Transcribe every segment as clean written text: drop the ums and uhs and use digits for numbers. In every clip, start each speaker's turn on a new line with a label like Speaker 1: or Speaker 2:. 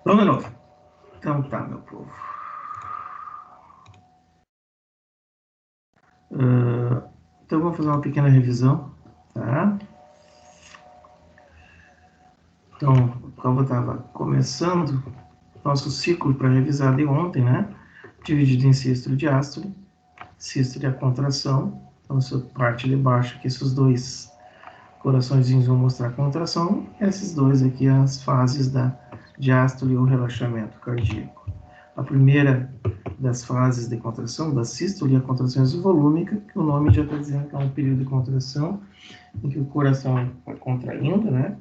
Speaker 1: Vamos de novo. Então tá, meu povo. Então vamos fazer uma pequena revisão, tá? Então, como eu estava começando nosso ciclo para revisar de ontem, né? Dividido em sístole e diástole. Sístole é a contração. Então, essa parte de baixo aqui, esses dois coraçõezinhos vão mostrar a contração. Esses dois aqui, as fases da diástole ou relaxamento cardíaco. A primeira das fases de contração, da sístole, é a contração isovolúmica, que o nome já está dizendo que é um período de contração em que o coração vai contraindo, né?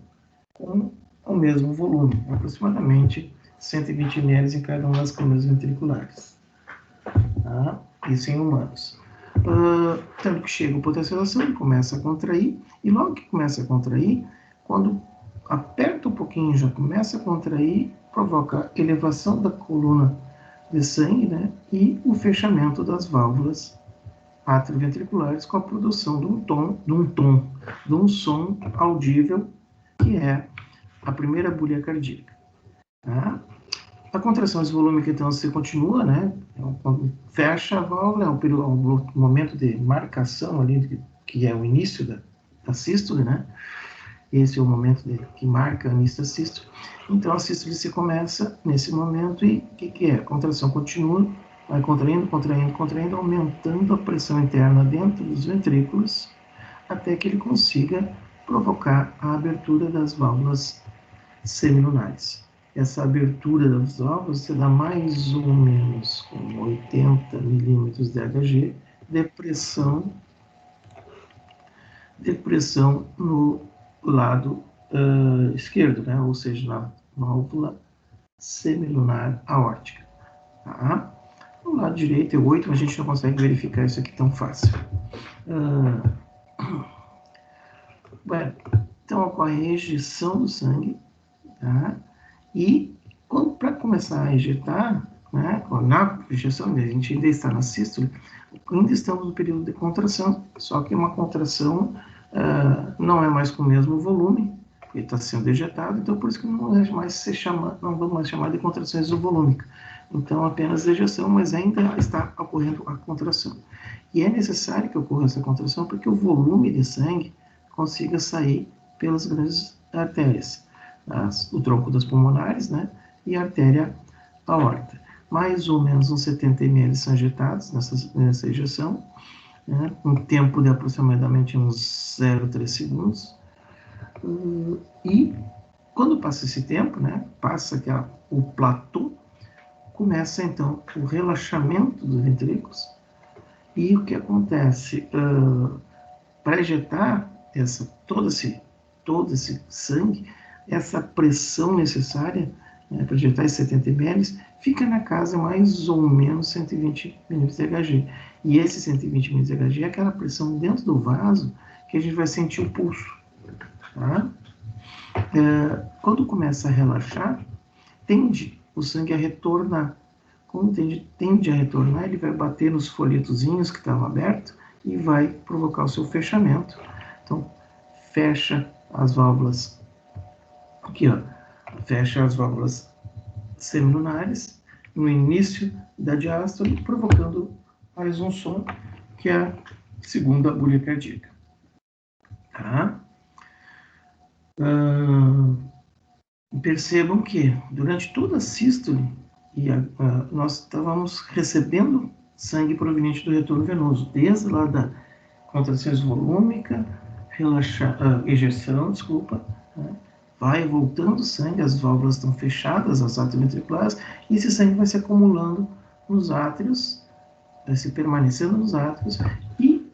Speaker 1: Com o mesmo volume, aproximadamente 120 ml em cada uma das câmaras ventriculares. Tá? Isso em humanos. Tanto que chega a potencialização, ele começa a contrair, e logo que começa a contrair, quando aperta um pouquinho, já começa a contrair, provoca elevação da coluna de sangue, né? E o fechamento das válvulas atrioventriculares com a produção de um som audível, que é a primeira bulha cardíaca. Tá? A contração isvolúmica, então, se continua, né? Quando fecha a válvula, é um momento de marcação ali, que é o início da sístole, né? Esse é o momento que marca o início da sístole. Então, a sístole se começa nesse momento e o que é? A contração continua, vai contraindo, aumentando a pressão interna dentro dos ventrículos, até que ele consiga provocar a abertura das válvulas semilunares. Essa abertura das válvulas se dá mais ou menos com 80 milímetros de Hg de pressão no lado esquerdo, né? Ou seja, na válvula semilunar aórtica. Tá? No lado direito é 8, mas a gente não consegue verificar isso aqui tão fácil. Bueno, então ocorre a ejeção do sangue, tá? E para começar a ejetar, né, na ejeção, a gente ainda está na sístole, ainda estamos no período de contração, só que uma contração não é mais com o mesmo volume, porque está sendo ejetado, então por isso que não vamos mais chamar de contração isovolúmica. Então apenas ejeção, mas ainda está ocorrendo a contração. E é necessário que ocorra essa contração porque o volume de sangue consiga sair pelas grandes artérias, o tronco das pulmonares, né, e a artéria aorta. Mais ou menos uns 70 ml são injetados nessa ejeção, né, um tempo de aproximadamente uns 0,3 segundos. E quando passa esse tempo, né, passa o platô, começa então o relaxamento dos ventrículos. E o que acontece? Para ejetar todo esse sangue, essa pressão necessária, né, para ejetar esses 70 ml, fica na casa mais ou menos 120 mm de Hg. E esse 120 mm de Hg é aquela pressão dentro do vaso que a gente vai sentir o pulso. Tá? Quando começa a relaxar, tende o sangue a retornar. Quando tende a retornar, ele vai bater nos folhetozinhos que estavam abertos e vai provocar o seu fechamento. Então, fecha as válvulas, aqui ó, fecha as válvulas semilunares no início da diástole, provocando mais um som, que é a segunda bulha cardíaca. Tá? Percebam que durante toda a sístole nós estávamos recebendo sangue proveniente do retorno venoso, desde lá da contração volúmica, ejeção, né? Vai voltando sangue, as válvulas estão fechadas, as atrioventriculares, e esse sangue vai se acumulando nos átrios, vai se permanecendo nos átrios, e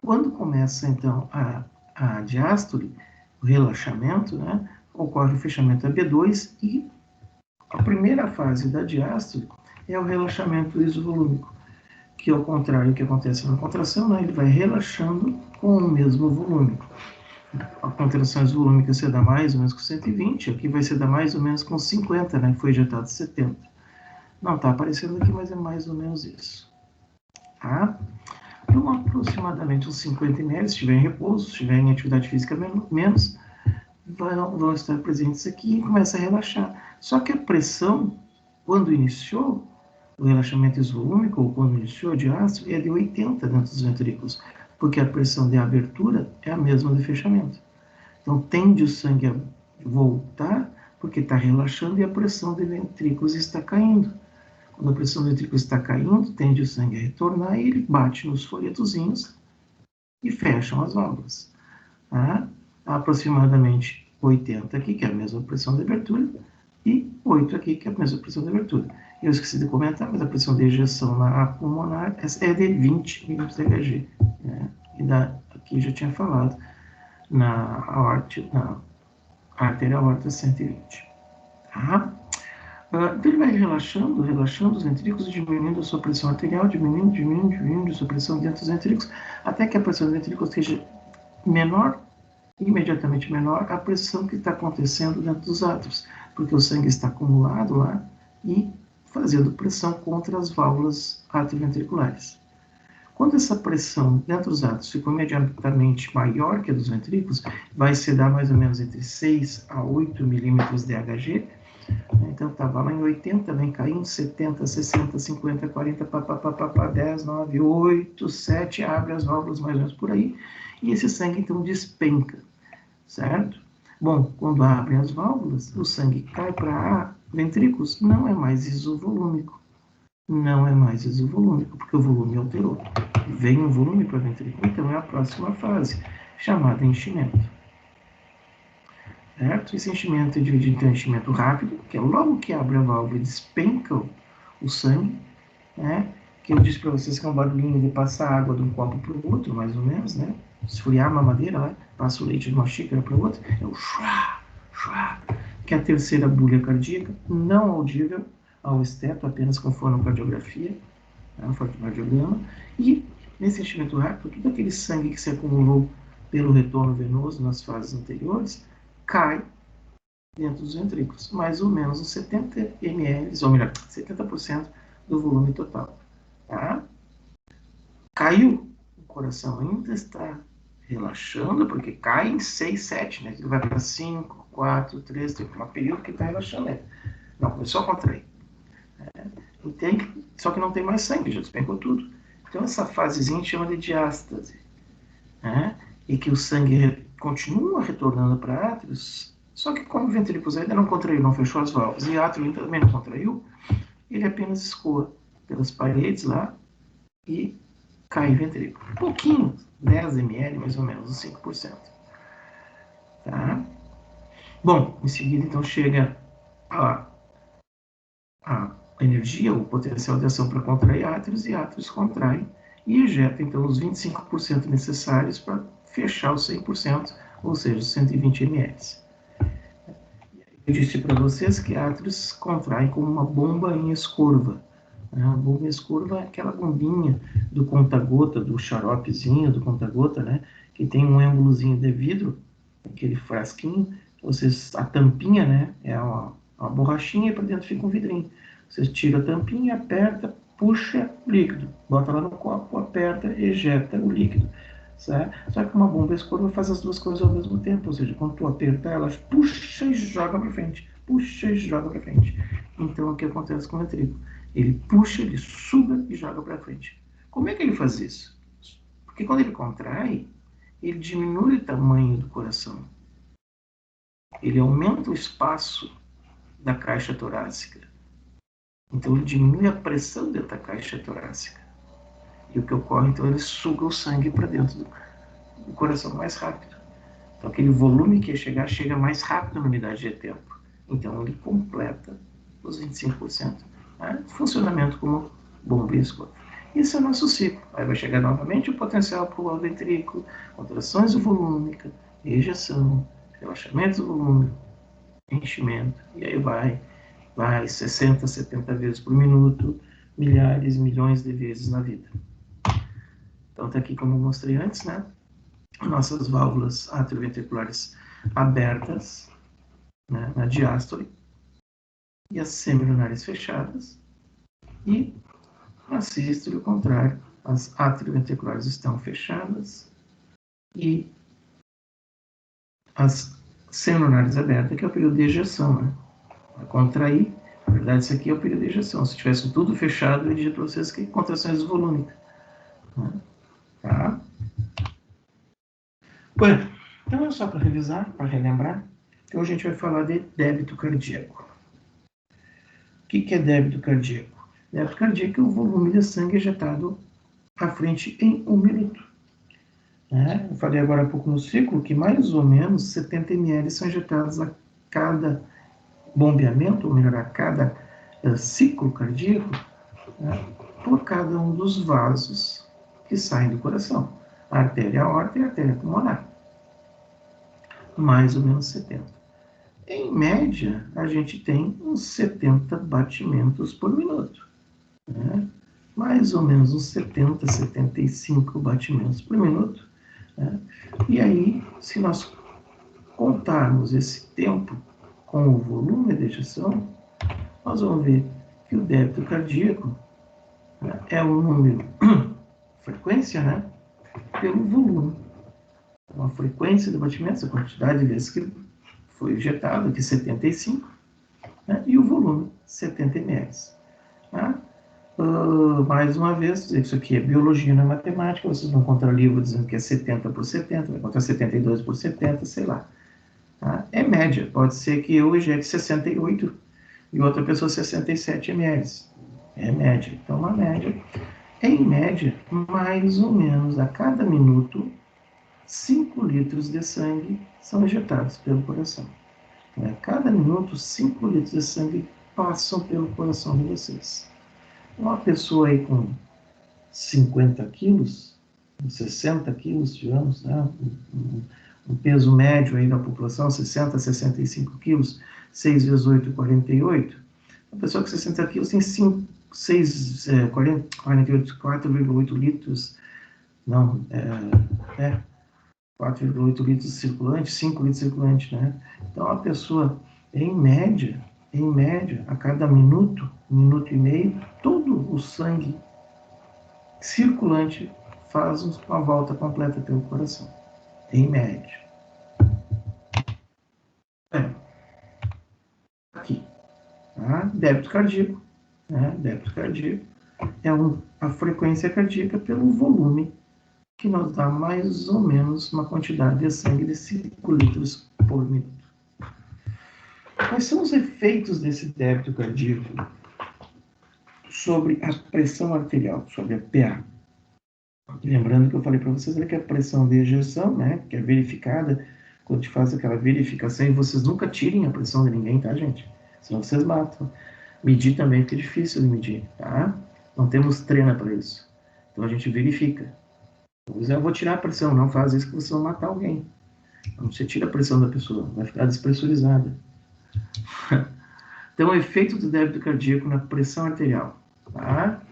Speaker 1: quando começa então a diástole, o relaxamento, né, ocorre o fechamento AB2, e a primeira fase da diástole é o relaxamento isovolúmico, que ao contrário do que acontece na contração, né, ele vai relaxando com o mesmo volume. A contração isvolúmica se dá mais ou menos com 120, aqui vai se dar mais ou menos com 50, né, que foi injetado 70. Não está aparecendo aqui, mas é mais ou menos isso. Tá? Então, aproximadamente uns 50 ml, se estiver em repouso, se estiver em atividade física menos, vão estar presentes aqui e começa a relaxar. Só que a pressão, quando iniciou o relaxamento isvolúmico, ou quando iniciou a diástole, é de 80 dentro dos ventrículos, porque a pressão de abertura é a mesma de fechamento. Então, tende o sangue a voltar, porque está relaxando e a pressão de ventrículos está caindo. Quando a pressão do ventrículo está caindo, tende o sangue a retornar e ele bate nos folhetozinhos e fecham as válvulas. Tá? Aproximadamente 80 aqui, que é a mesma pressão de abertura, e 8 aqui, que é a mesma pressão de abertura. Eu esqueci de comentar, mas a pressão de ejeção na pulmonar é de 20 milímetros de Hg. Né? E aqui já tinha falado, na artéria aorta 120. Tá? Então ele vai relaxando os ventrículos, diminuindo a sua pressão arterial, diminuindo a sua pressão dentro dos ventrículos, até que a pressão dos ventrículos esteja menor, imediatamente menor, a pressão que está acontecendo dentro dos átrios, porque o sangue está acumulado lá e fazendo pressão contra as válvulas atrioventriculares. Quando essa pressão dentro dos átrios ficou imediatamente maior que a dos ventrículos, vai se dar mais ou menos entre 6 a 8 milímetros de Hg. Então estava lá em 80, vem caindo 70, 60, 50, 40, 10, 9, 8, 7, abre as válvulas mais ou menos por aí, e esse sangue então despenca, certo? Bom, quando abrem as válvulas, o sangue cai para ventrículos, não é mais isovolúmico. Não é mais isovolúmico, porque o volume alterou. Vem um volume para ventrículo, então é a próxima fase, chamada enchimento. Certo? Esse enchimento é dividido em enchimento rápido, que é logo que abre a válvula e despenca o sangue, né? Que eu disse para vocês que é um barulhinho de passar água de um copo para o outro, mais ou menos, né? Esfriar a mamadeira, né? Passa o leite de uma xícara para o outro, é o chua, chua, que é a terceira bulha cardíaca, não audível ao esteto, apenas com fonocardiografia, né? Fonocardiograma, e nesse enchimento rápido, todo aquele sangue que se acumulou pelo retorno venoso nas fases anteriores, cai dentro dos ventrículos, mais ou menos uns 70 ml, ou melhor, 70% do volume total. Tá? Caiu, o coração ainda está relaxando, porque cai em 6, 7, né? Ele vai para 5, 4, 3, tem um período que está relaxando. Né? Não, começou a contrair. Só que não tem mais sangue, já despencou tudo. Então essa fasezinha chama de diástase. Né? E que o sangue continua retornando para átrios, só que como o ventrículo ainda não contraiu, não fechou as válvulas, e átrio também não contraiu, ele apenas escoa pelas paredes lá e cai em ventrículo. Um pouquinho, 10 ml mais ou menos, uns 5%. Tá? Bom, em seguida então chega a energia, o potencial de ação para contrair átrios, e átrios contraem e ejeta então os 25% necessários para fechar os 100%, ou seja, os 120 ml. Eu disse para vocês que átrios contraem como uma bomba em escurva. A bomba em escurva é aquela bombinha do conta-gota, do xaropezinho do conta-gota, né? Que tem um êmbolozinho de vidro, aquele frasquinho, a tampinha, né? É uma borrachinha e para dentro fica um vidrinho. Você tira a tampinha, aperta, puxa líquido, bota lá no copo, aperta, ejeta o líquido. Certo? Só que uma bomba escurva faz as duas coisas ao mesmo tempo, ou seja, quando tu aperta ela, puxa e joga para frente, puxa e joga para frente. Então, o que acontece com o ventrículo? Ele puxa, ele suga e joga para frente. Como é que ele faz isso? Porque quando ele contrai, ele diminui o tamanho do coração. Ele aumenta o espaço da caixa torácica. Então, ele diminui a pressão dentro da caixa torácica. E o que ocorre, então, ele suga o sangue para dentro do coração mais rápido. Então, aquele volume que ia chegar, chega mais rápido na unidade de tempo. Então, ele completa os 25%. Né? Funcionamento como bomba e escova. Esse é o nosso ciclo. Aí vai chegar novamente o potencial para o ventrículo, contrações volúmicas, ejeção, relaxamento volúmico, enchimento. E aí vai 60, 70 vezes por minuto, milhares, milhões de vezes na vida. Então, tá aqui como eu mostrei antes, né? Nossas válvulas atrioventriculares abertas, né, na diástole, e as semilunares fechadas, e na sístole, o contrário, as atrioventriculares estão fechadas e as sendo o nariz aberto, que é o período de ejeção, né? Vai contrair. Na verdade, isso aqui é o período de ejeção. Se tivesse tudo fechado, eu diria para vocês que contrações volúmicas. Né? Tá? Bueno, então é só para revisar, para relembrar, que hoje a gente vai falar de débito cardíaco. O que é débito cardíaco? Débito cardíaco é o volume de sangue ejetado à frente em 1 minuto. Né? Eu falei agora há pouco no ciclo que mais ou menos 70 ml são injetados a cada bombeamento, ou melhor, a cada ciclo cardíaco, né, por cada um dos vasos que saem do coração. A artéria aorta e a artéria pulmonar. Mais ou menos 70. Em média, a gente tem uns 70 batimentos por minuto. Né? Mais ou menos uns 70, 75 batimentos por minuto. Né? E aí, se nós contarmos esse tempo com o volume de ejeção, nós vamos ver que o débito cardíaco, né, é o número, frequência, né, pelo volume. Então, a frequência do batimento, a quantidade de vezes que foi injetado, aqui 75, né, e o volume, 70 ml. Tá? Mais uma vez, isso aqui é biologia, não é matemática, vocês vão encontrar livro dizendo que é 70 por 70, vai encontrar 72 por 70, sei lá. Tá? É média, pode ser que eu ejete 68 e outra pessoa 67 ml. É média. Então, uma média, em média, mais ou menos a cada minuto, 5 litros de sangue são ejetados pelo coração. Então, a cada minuto, 5 litros de sangue passam pelo coração de vocês. Uma pessoa aí com 50 quilos, 60 quilos, digamos, né? Um peso médio aí da população, 60 a 65 quilos, 6 vezes 8, 48. Uma pessoa com 60 quilos tem 4,8 litros, não, 4,8 litros circulante, 5 litros circulante, né? Então, a pessoa, em média, a cada minuto, minuto e meio, todo o sangue circulante faz uma volta completa pelo coração, em média. Aqui, tá? Débito cardíaco, né? Débito cardíaco é a frequência cardíaca pelo volume, que nos dá mais ou menos uma quantidade de sangue de 5 litros por minuto. Quais são os efeitos desse débito cardíaco sobre a pressão arterial, sobre a PA? Lembrando que eu falei para vocês que a pressão de ejeção, né, que é verificada, quando a gente faz aquela verificação, e vocês nunca tirem a pressão de ninguém, tá, gente? Senão vocês matam. Medir também fica difícil de medir, tá? Não temos treino para isso. Então a gente verifica. Eu vou tirar a pressão, não faz isso que vocês vão matar alguém. Então você tira a pressão da pessoa, vai ficar despressurizada. Então o efeito do débito cardíaco na pressão arterial, tá?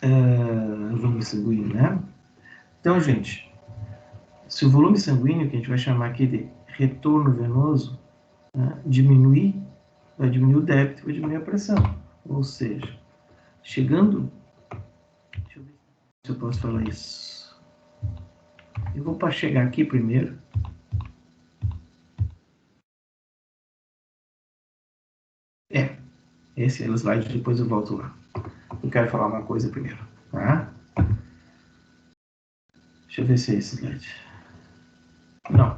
Speaker 1: Volume sanguíneo, né? Então, gente, se o volume sanguíneo, que a gente vai chamar aqui de retorno venoso, né, diminuir, vai diminuir o débito, vai diminuir a pressão. Ou seja, chegando... Deixa eu ver se eu posso falar isso. Eu vou para chegar aqui primeiro. Esse é o slide, depois eu volto lá. Eu quero falar uma coisa primeiro, tá? Deixa eu ver se é esse slide. Não.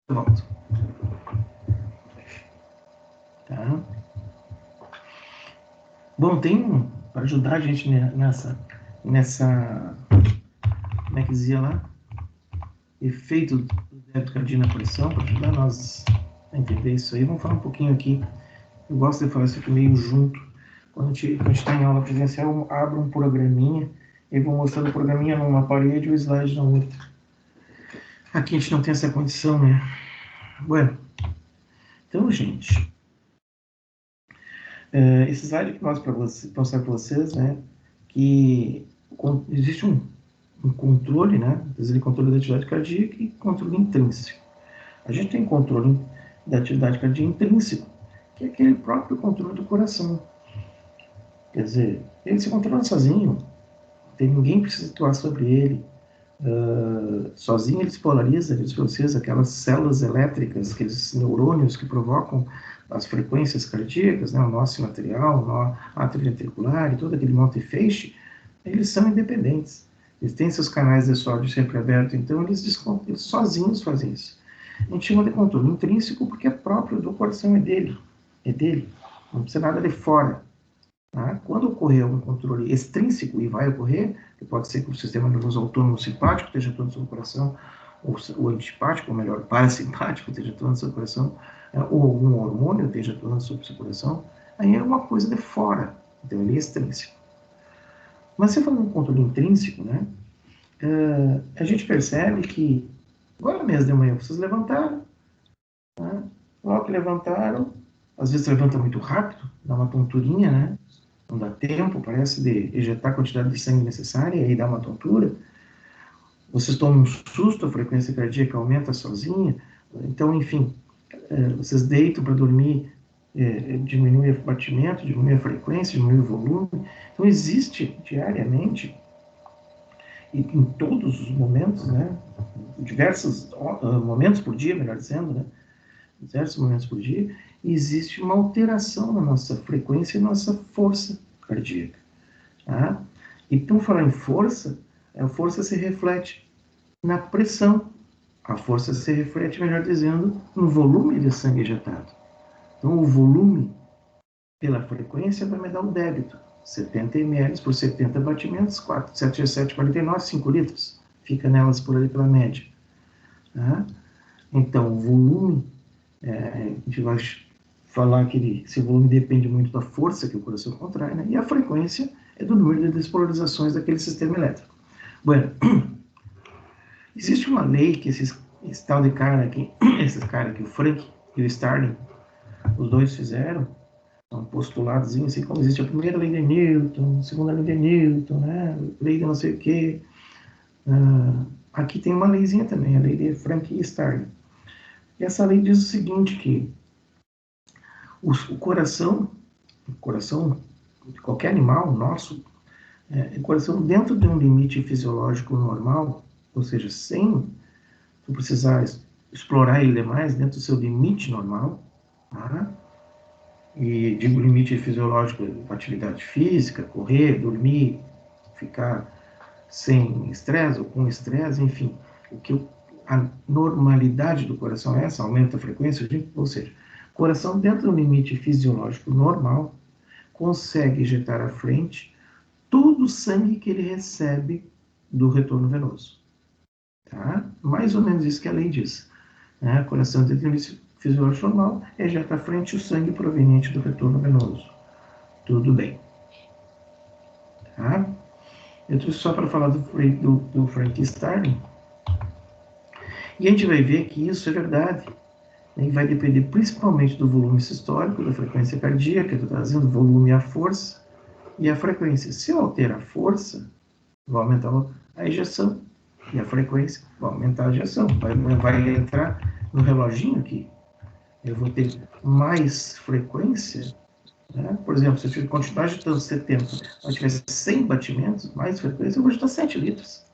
Speaker 1: Eu volto. Tá? Bom, tem para ajudar a gente nessa como é que dizia lá? Efeito do débito cardíaco na pressão, para ajudar nós a entender isso aí. Vamos falar um pouquinho aqui. Eu gosto de falar isso aqui meio junto. Quando a gente está em aula presencial, eu abro um programinha e vou mostrando o programinha numa parede e o slide na outra. Aqui a gente não tem essa condição, né? Bueno, então, gente, esse slide que mostra para vocês, né, que existe um controle, né, controle da atividade cardíaca e controle intrínseco. A gente tem controle da atividade cardíaca intrínseco, que é aquele próprio controle do coração. Quer dizer, ele se controla sozinho, ninguém precisa atuar sobre ele. Sozinho ele se polariza, diz para vocês, aquelas células elétricas, aqueles neurônios que provocam as frequências cardíacas, né, o nosso material, o nó atrioventricular e todo aquele monte de feixe, eles são independentes. Eles têm seus canais de sódio sempre abertos, então eles sozinhos fazem isso. A gente chama de controle intrínseco porque é próprio do coração, é dele, não precisa nada de fora. Tá? Quando ocorrer um controle extrínseco, e vai ocorrer, que pode ser que o sistema nervoso autônomo simpático esteja atuando no seu coração, ou o antipático, ou melhor, parasimpático esteja atuando no seu coração, ou algum hormônio esteja atuando sobre o seu coração, aí é uma coisa de fora, então ele é extrínseco. Mas se falando em controle intrínseco, né, a gente percebe que, agora mesmo de manhã, vocês levantaram, né, logo que levantaram, às vezes levanta muito rápido, dá uma tonturinha, né, não dá tempo, parece, de ejetar a quantidade de sangue necessária, e aí dá uma tontura. Vocês tomam um susto, a frequência cardíaca aumenta sozinha. Então, enfim, vocês deitam para dormir, diminui o batimento, diminui a frequência, diminui o volume. Então, existe diariamente, e em todos os momentos, né, diversos momentos por dia, melhor dizendo, né, diversos momentos por dia, existe uma alteração na nossa frequência e nossa força cardíaca. Tá? E por falar em força, a força se reflete na pressão. A força se reflete, melhor dizendo, no volume de sangue ejetado. Então, o volume pela frequência vai me dar o débito. 70 ml por 70 batimentos, 4, 7, 7, 49, 5 litros. Fica nelas por ali pela média. Tá? Então, o volume, a gente vai falar que esse volume depende muito da força que o coração contrai, né? E a frequência é do número de despolarizações daquele sistema elétrico. Bueno, existe uma lei que esse tal de cara aqui, esses caras aqui, o Frank e o Starling, os dois fizeram, um postuladozinho, assim como existe a primeira lei de Newton, a segunda lei de Newton, né? Lei de não sei o quê. Aqui tem uma leizinha também, a lei de Frank e Starling. E essa lei diz o seguinte, que o coração de qualquer animal, nosso, o coração dentro de um limite fisiológico normal, ou seja, sem tu precisar explorar ele demais, dentro do seu limite normal, tá? E digo limite fisiológico, atividade física, correr, dormir, ficar sem estresse ou com estresse, enfim, a normalidade do coração é essa, aumenta a frequência, ou seja, o coração dentro do limite fisiológico normal consegue injetar à frente todo o sangue que ele recebe do retorno venoso. Tá? Mais ou menos isso que a lei diz. Né? Coração dentro do limite fisiológico normal ejeta à frente o sangue proveniente do retorno venoso. Tudo bem. Tá? Eu trouxe só para falar do Frank Starling. E a gente vai ver que isso é verdade. E vai depender principalmente do volume sistólico, da frequência cardíaca, do trazendo volume e a força, e a frequência. Se eu alterar a força, vai aumentar a ejeção, e a frequência vai aumentar a ejeção. Vai entrar no reloginho aqui. Eu vou ter mais frequência, né? Por exemplo, se eu continuar agitando 70, eu tiver 100 batimentos, mais frequência, eu vou agitar 7 litros.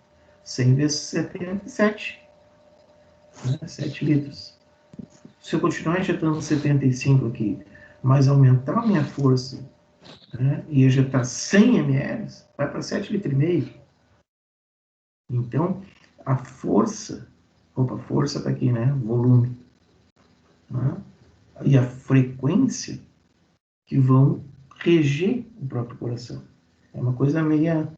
Speaker 1: 100 vezes 77, né? 7 litros. Se eu continuar injetando 75 aqui, mas aumentar a minha força, né, e injetar 100 ml, vai para 7,5 litros. Então, a força está aqui, né? Volume. Né? E a frequência que vão reger o próprio coração. É uma coisa meio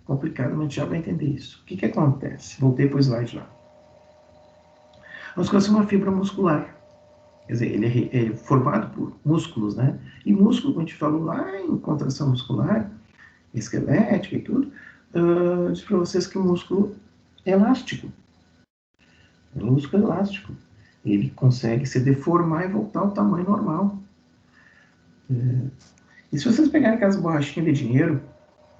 Speaker 1: complicada, mas a gente já vai entender isso. O que acontece? Voltei para o slide lá. A musculação é uma fibra muscular. Quer dizer, ele é formado por músculos, né? E músculo, como a gente falou lá em contração muscular, esquelética e tudo, diz para vocês que o músculo é elástico. O músculo é elástico. Ele consegue se deformar e voltar ao tamanho normal. E se vocês pegarem aquelas borrachinhas de dinheiro,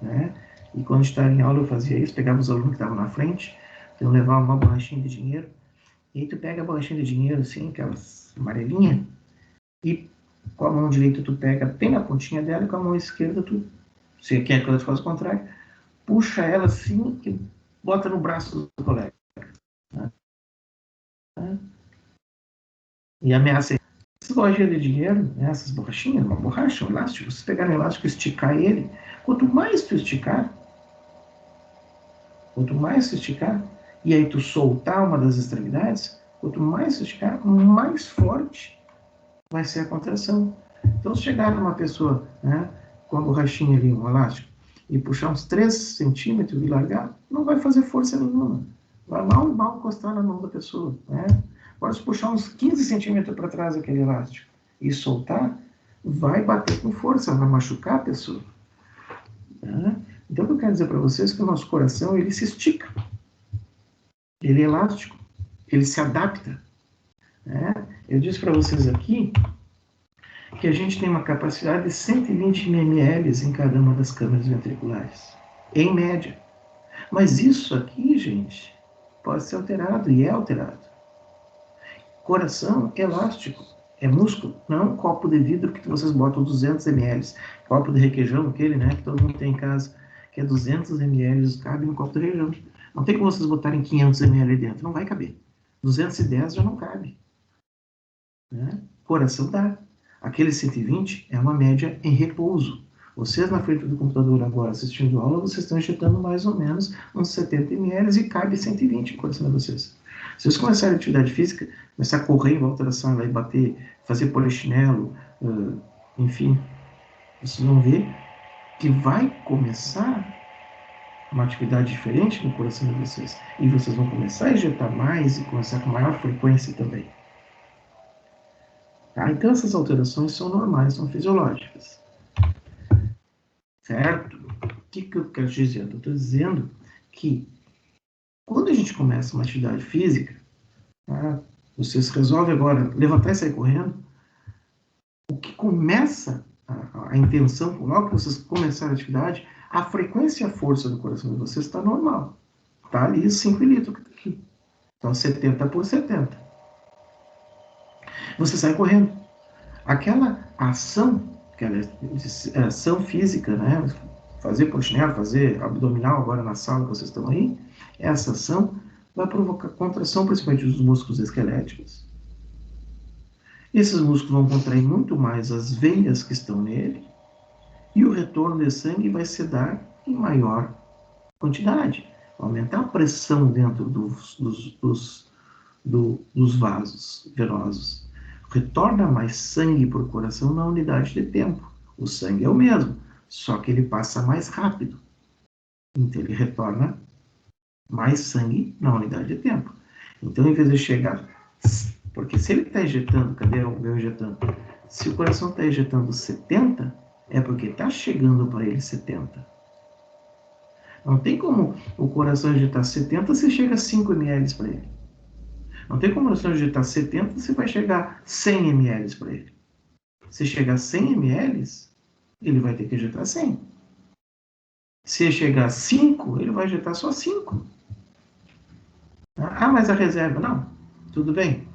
Speaker 1: né? E quando a gente estava em aula eu fazia isso, pegava os alunos que estavam na frente, então eu levava uma borrachinha de dinheiro, e aí tu pega a borrachinha de dinheiro assim, aquelas amarelinhas, e com a mão direita tu pega bem na pontinha dela, e com a mão esquerda tu Se quer que ela faça o contrário, puxa ela assim e bota no braço do colega. E ameaça. Essas lojinhas de dinheiro, né, essas borrachinhas, uma borracha, um elástico, se pegar um elástico e esticar ele, quanto mais tu esticar, e aí tu soltar uma das extremidades, quanto mais tu esticar, mais forte vai ser a contração. Então, se chegar numa pessoa, né, com a borrachinha ali, um elástico, e puxar uns 3 centímetros e largar, não vai fazer força nenhuma. Vai mal encostar na mão da pessoa. Né? Agora, se puxar uns 15 centímetros para trás aquele elástico e soltar, vai bater com força, vai machucar a pessoa. Né? Então, o que eu quero dizer para vocês é que o nosso coração, ele se estica. Ele é elástico. Ele se adapta. Né? Eu disse para vocês aqui que a gente tem uma capacidade de 120 ml em cada uma das câmaras ventriculares, em média. Mas isso aqui, gente, pode ser alterado e é alterado. Coração elástico, é músculo, não é um copo de vidro que vocês botam 200 ml. Copo de requeijão, aquele, né, que todo mundo tem em casa, que é 200 ml, cabe no copo de requeijão. Não tem como vocês botarem 500 ml dentro, não vai caber. 210 já não cabe. Né? Coração dá. Aquele 120 é uma média em repouso. Vocês na frente do computador agora assistindo a aula, vocês estão injetando mais ou menos uns 70 ml e cabe 120 no coração de vocês. Se vocês começarem a atividade física, começar a correr em volta da sala e bater, fazer polichinelo, enfim, vocês vão ver que vai começar uma atividade diferente no coração de vocês. E vocês vão começar a injetar mais e começar com maior frequência também. Tá? Então, essas alterações são normais, são fisiológicas. Certo? O que eu quero dizer? Eu estou dizendo que quando a gente começa uma atividade física, tá? Vocês resolvem agora levantar e sair correndo, o que começa a intenção, logo que vocês começarem a atividade, a frequência e a força do coração de vocês está normal. Está ali 5 litros aqui. Então, 70 por 70. Você sai correndo. Aquela ação, aquela ação física, né? Fazer polichinelo, fazer abdominal agora na sala que vocês estão aí, essa ação vai provocar contração, principalmente dos músculos esqueléticos. Esses músculos vão contrair muito mais as veias que estão nele e o retorno de sangue vai se dar em maior quantidade. Aumentar a pressão dentro dos vasos venosos. Retorna mais sangue para o coração na unidade de tempo. O sangue é o mesmo, só que ele passa mais rápido. Então ele retorna mais sangue na unidade de tempo. Então, em vez de chegar... Porque se ele está injetando, cadê o meu injetando? Se o coração está injetando 70, é porque está chegando para ele 70. Não tem como o coração injetar 70 se chega a 5 ml para ele. Não tem como o coração injetar 70 se vai chegar 100 ml para ele. Se chegar a 100 ml, ele vai ter que injetar 100. Se chegar a 5, ele vai injetar só 5. Ah, mas a reserva, não. Tudo bem.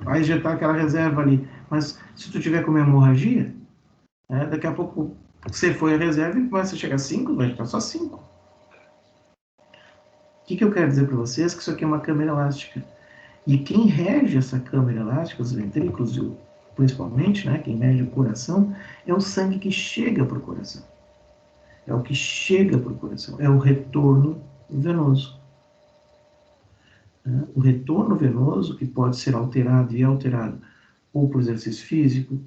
Speaker 1: Vai injetar aquela reserva ali. Mas se tu tiver com uma hemorragia, daqui a pouco você foi a reserva e começa a chegar a 5, vai injetar só 5. O que eu quero dizer para vocês? Que isso aqui é uma câmera elástica. E quem rege essa câmera elástica, os ventrículos, principalmente, quem rege o coração, é o sangue que chega para o coração. É o que chega para o coração. É o retorno venoso. O retorno venoso, que pode ser alterado e é alterado ou por exercício físico,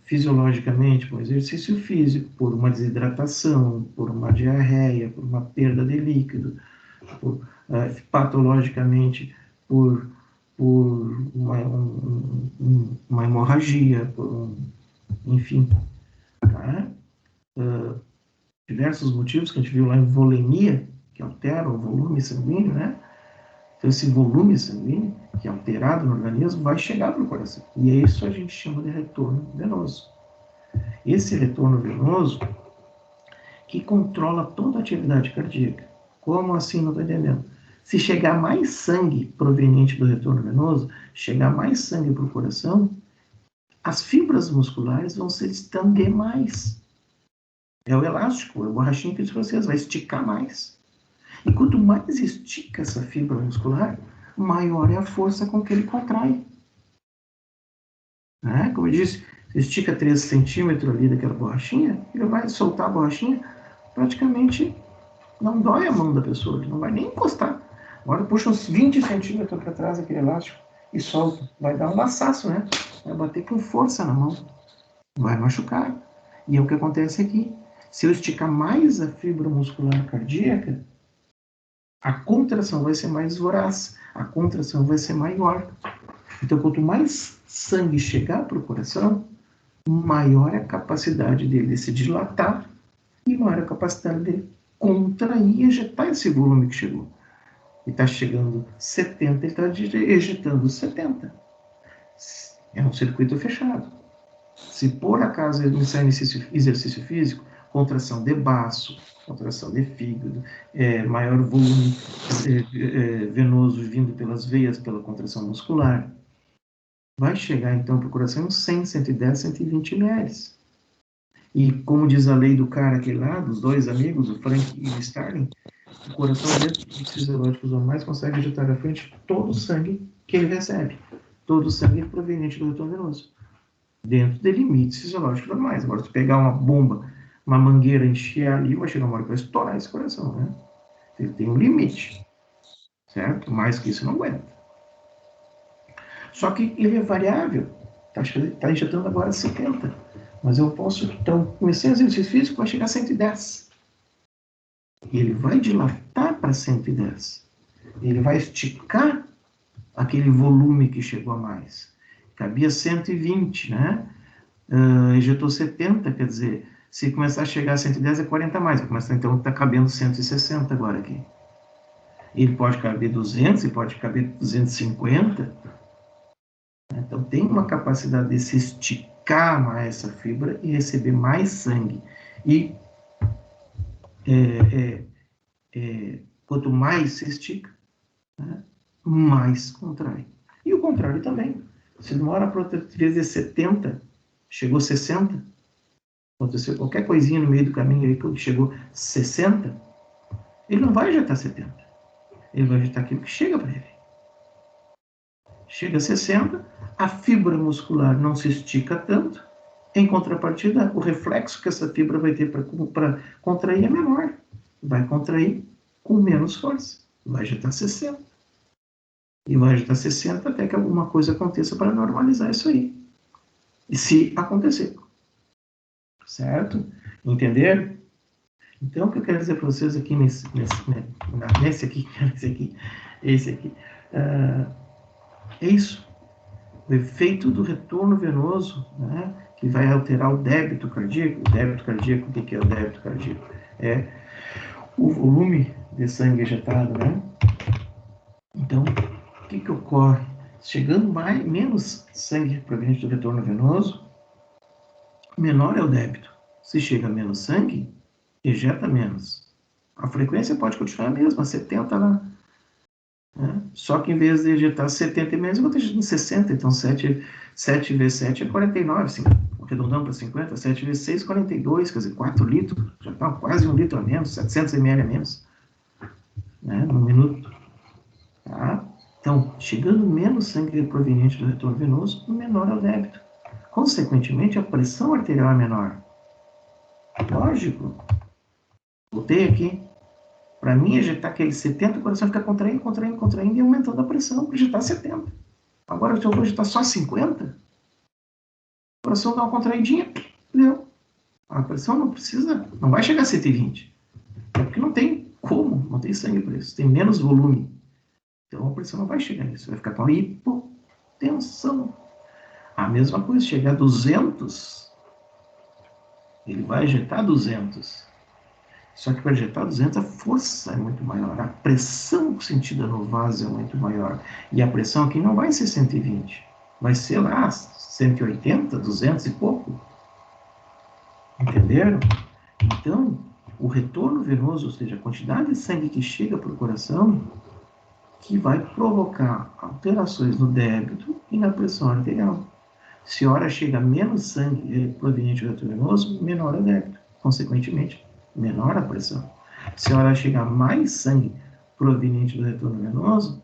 Speaker 1: fisiologicamente, por exercício físico, por uma desidratação, por uma diarreia, por uma perda de líquido, patologicamente por uma hemorragia, enfim. Tá? Diversos motivos que a gente viu lá em volemia, que altera o volume sanguíneo, né? Então, esse volume sanguíneo, que é alterado no organismo, vai chegar para o coração. E é isso que a gente chama de retorno venoso. Esse retorno venoso que controla toda a atividade cardíaca. Como assim? Não estou entendendo. Se chegar mais sangue proveniente do retorno venoso, chegar mais sangue para o coração, as fibras musculares vão se distender mais. É o elástico, é o borrachinho que eu disse para vocês, vai esticar mais. E quanto mais estica essa fibra muscular, maior é a força com que ele contrai. Né? Como eu disse, você estica 3 centímetros ali daquela borrachinha, ele vai soltar a borrachinha, praticamente não dói a mão da pessoa, ele não vai nem encostar. Agora puxa uns 20 centímetros para trás aquele elástico e solta. Vai dar um laçaço, né? Vai bater com força na mão. Vai machucar. E é o que acontece aqui. Se eu esticar mais a fibra muscular cardíaca, a contração vai ser mais voraz, a contração vai ser maior. Então, quanto mais sangue chegar para o coração, maior é a capacidade dele se dilatar e maior a capacidade dele contrair e ejetar esse volume que chegou. Ele está chegando 70, ele está ejetando 70. É um circuito fechado. Se por acaso ele iniciar exercício físico, contração de baço, contração de fígado, maior volume venoso vindo pelas veias, pela contração muscular, vai chegar então para o coração uns 100, 110, 120 ml. E como diz a lei do cara aquele lá, dos dois amigos, o Frank e o Starling, o coração dentro dos fisiológicos normais consegue ejetar à frente todo o sangue que ele recebe. Todo o sangue proveniente do retorno venoso. Dentro de limites fisiológicos normais. Agora, se pegar uma bomba, uma mangueira, encher ali, vai chegar uma hora para estourar esse coração, né? Ele tem um limite, certo? Mais que isso não aguenta. Só que ele é variável. Está injetando agora 70. Mas eu posso, então, comecei a exercício físico, vai chegar a 110. E ele vai dilatar para 110. Ele vai esticar aquele volume que chegou a mais. Cabia 120, né? Injetou 70, quer dizer, se começar a chegar a 110 é 40 a mais. Então está cabendo 160 agora aqui. Ele pode caber 200, ele pode caber 250. Então tem uma capacidade de se esticar mais essa fibra e receber mais sangue. E quanto mais se estica, né, mais contrai. E o contrário também. Se de uma hora para outra, em vez de 70, chegou 60, aconteceu qualquer coisinha no meio do caminho aí que chegou 60, ele não vai injetar 70. Ele vai injetar aquilo que chega para ele. Chega a 60, a fibra muscular não se estica tanto, em contrapartida, o reflexo que essa fibra vai ter para contrair é menor. Vai contrair com menos força. Vai injetar 60. E vai injetar 60 até que alguma coisa aconteça para normalizar isso aí. E se acontecer. Certo? Entenderam? Então, o que eu quero dizer para vocês aqui esse aqui, é isso. O efeito do retorno venoso, né, que vai alterar o débito cardíaco. O débito cardíaco, o que é o débito cardíaco? É o volume de sangue ejetado, né? Então, o que ocorre? Chegando menos sangue proveniente do retorno venoso, menor é o débito. Se chega menos sangue, ejeta menos. A frequência pode continuar a mesma, 70 lá. Né? Só que em vez de ejetar 70 e menos, eu vou ter ejetando 60. Então 7 vezes 7 é 49. Assim, arredondando para 50. 7 vezes 6, 42. Quer dizer, 4 litros. Já está quase 1 litro a menos, 700 ml a menos. Né? No minuto. Tá? Então, chegando menos sangue proveniente do retorno venoso, menor é o débito. Consequentemente, a pressão arterial é menor. Lógico. Voltei aqui. Para mim, ejetar aquele 70, o coração fica contraindo e aumentando a pressão para ejetar 70. Agora, se eu vou ejetar só 50, o coração dá uma contraidinha, deu. A pressão não vai chegar a 120. É porque não tem como, não tem sangue para isso. Tem menos volume. Então, a pressão não vai chegar nisso. Vai ficar com a hipotensão. A mesma coisa, chegar a 200, ele vai ejetar 200. Só que para ejetar 200, a força é muito maior. A pressão sentida no vaso é muito maior. E a pressão aqui não vai ser 120. Vai ser lá 180, 200 e pouco. Entenderam? Então, o retorno venoso, ou seja, a quantidade de sangue que chega para o coração, que vai provocar alterações no débito e na pressão arterial. Se a hora chega menos sangue proveniente do retorno venoso, menor é o débito. consequentemente, menor a pressão. Se a hora chegar mais sangue proveniente do retorno venoso,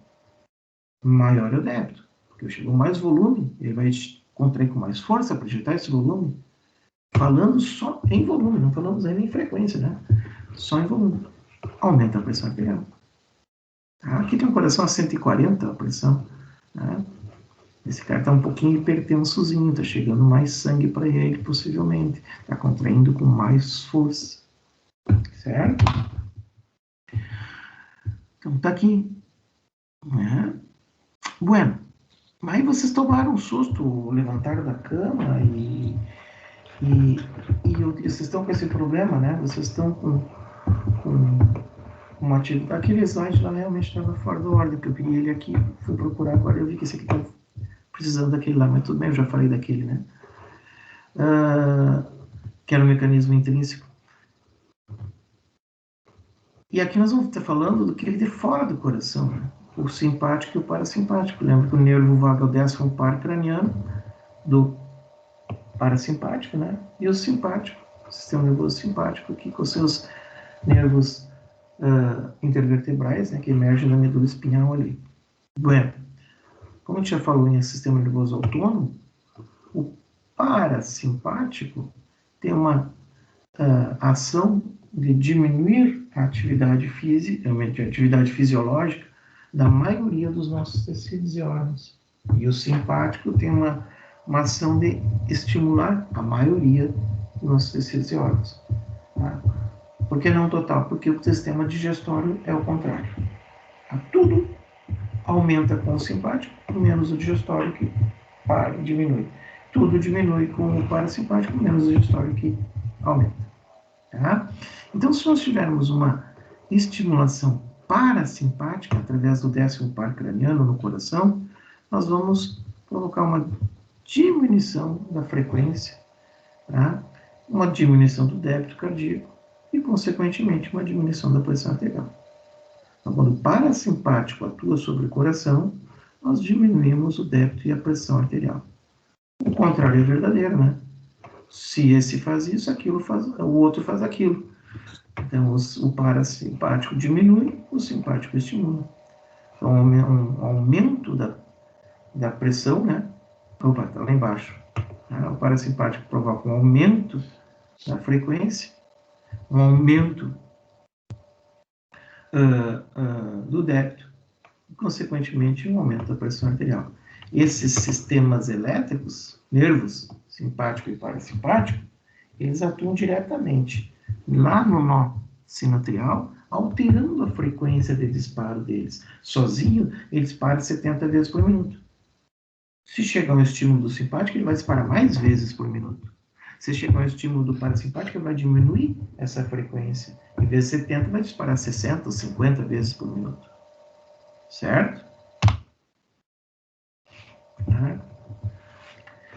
Speaker 1: maior é o débito, porque chegou mais volume, ele vai contrair com mais força para injetar esse volume, falando só em volume, não falamos ainda em frequência, né? Só em volume. Aumenta a pressão arterial. Aqui tem um coração a 140 a pressão, né? Esse cara está um pouquinho hipertensozinho, está chegando mais sangue para ele, possivelmente. Está contraindo com mais força. Certo? Então, está aqui. Né? Bueno, aí vocês tomaram um susto, levantaram da cama e vocês estão com esse problema, né? Vocês estão com uma atividade. Aquele slide lá realmente estava fora da ordem, porque eu queria ele aqui, fui procurar agora, eu vi que esse aqui estava precisando daquele lá, mas tudo bem, eu já falei daquele, né? Que era o mecanismo intrínseco. E aqui nós vamos estar falando do que ele tem fora do coração, né? O simpático e o parasimpático. Lembra que o nervo vagal desce um par craniano do parasimpático, né? E o simpático, o sistema nervoso simpático, aqui com seus nervos intervertebrais, né, que emergem da medula espinhal ali. Bueno, como a gente já falou em sistema nervoso autônomo, o parasimpático tem uma ação de diminuir a atividade fisiológica da maioria dos nossos tecidos e órgãos. E o simpático tem uma ação de estimular a maioria dos nossos tecidos e órgãos. Tá? Por que não total? Porque o sistema digestório é o contrário. Tudo aumenta com o simpático, menos o digestório que diminui. Tudo diminui com o parasimpático, menos o digestório que aumenta. Tá? Então, se nós tivermos uma estimulação parasimpática através do 10º par craniano no coração, nós vamos provocar uma diminuição da frequência, tá? Uma diminuição do débito cardíaco e, consequentemente, uma diminuição da pressão arterial. Então, quando o parasimpático atua sobre o coração, nós diminuímos o débito e a pressão arterial. O contrário é verdadeiro, né? Se esse faz isso, o outro faz aquilo. Então, o parasimpático diminui, o simpático estimula. Então, um aumento da pressão, né? Opa, está lá embaixo. O parasimpático provoca um aumento da frequência, um aumento do débito, e, consequentemente, um aumento da pressão arterial. Esses sistemas elétricos, nervos simpático e parasimpático, eles atuam diretamente lá no nó sinoatrial, alterando a frequência de disparo deles. Sozinho, ele dispara 70 vezes por minuto. Se chegar um estímulo do simpático, ele vai disparar mais vezes por minuto. Se chegar um estímulo do parasimpático, ele vai diminuir essa frequência. Em vez de 70, vai disparar 60 ou 50 vezes por minuto. Certo?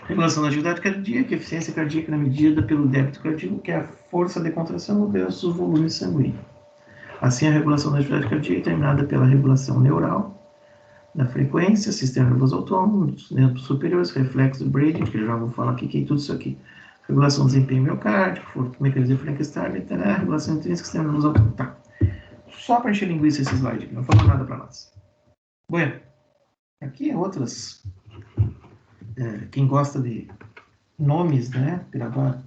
Speaker 1: Regulação da atividade cardíaca, eficiência cardíaca na medida pelo débito cardíaco, que é a força de contração versus o volume sanguíneo. Assim, a regulação da atividade cardíaca é determinada pela regulação neural da frequência, sistema nervoso autônomo, nervos superiores, reflexo Brady, que eu já vou falar aqui, que é tudo isso aqui. Regulação do desempenho miocárdico, mecanismo de Frankenstein, regulação intrínseca, sistema nervoso autônomo. Tá. Só para encher linguiça esse slide aqui, não falou nada para nós. Bueno, aqui é outras... quem gosta de nomes, né? Gravar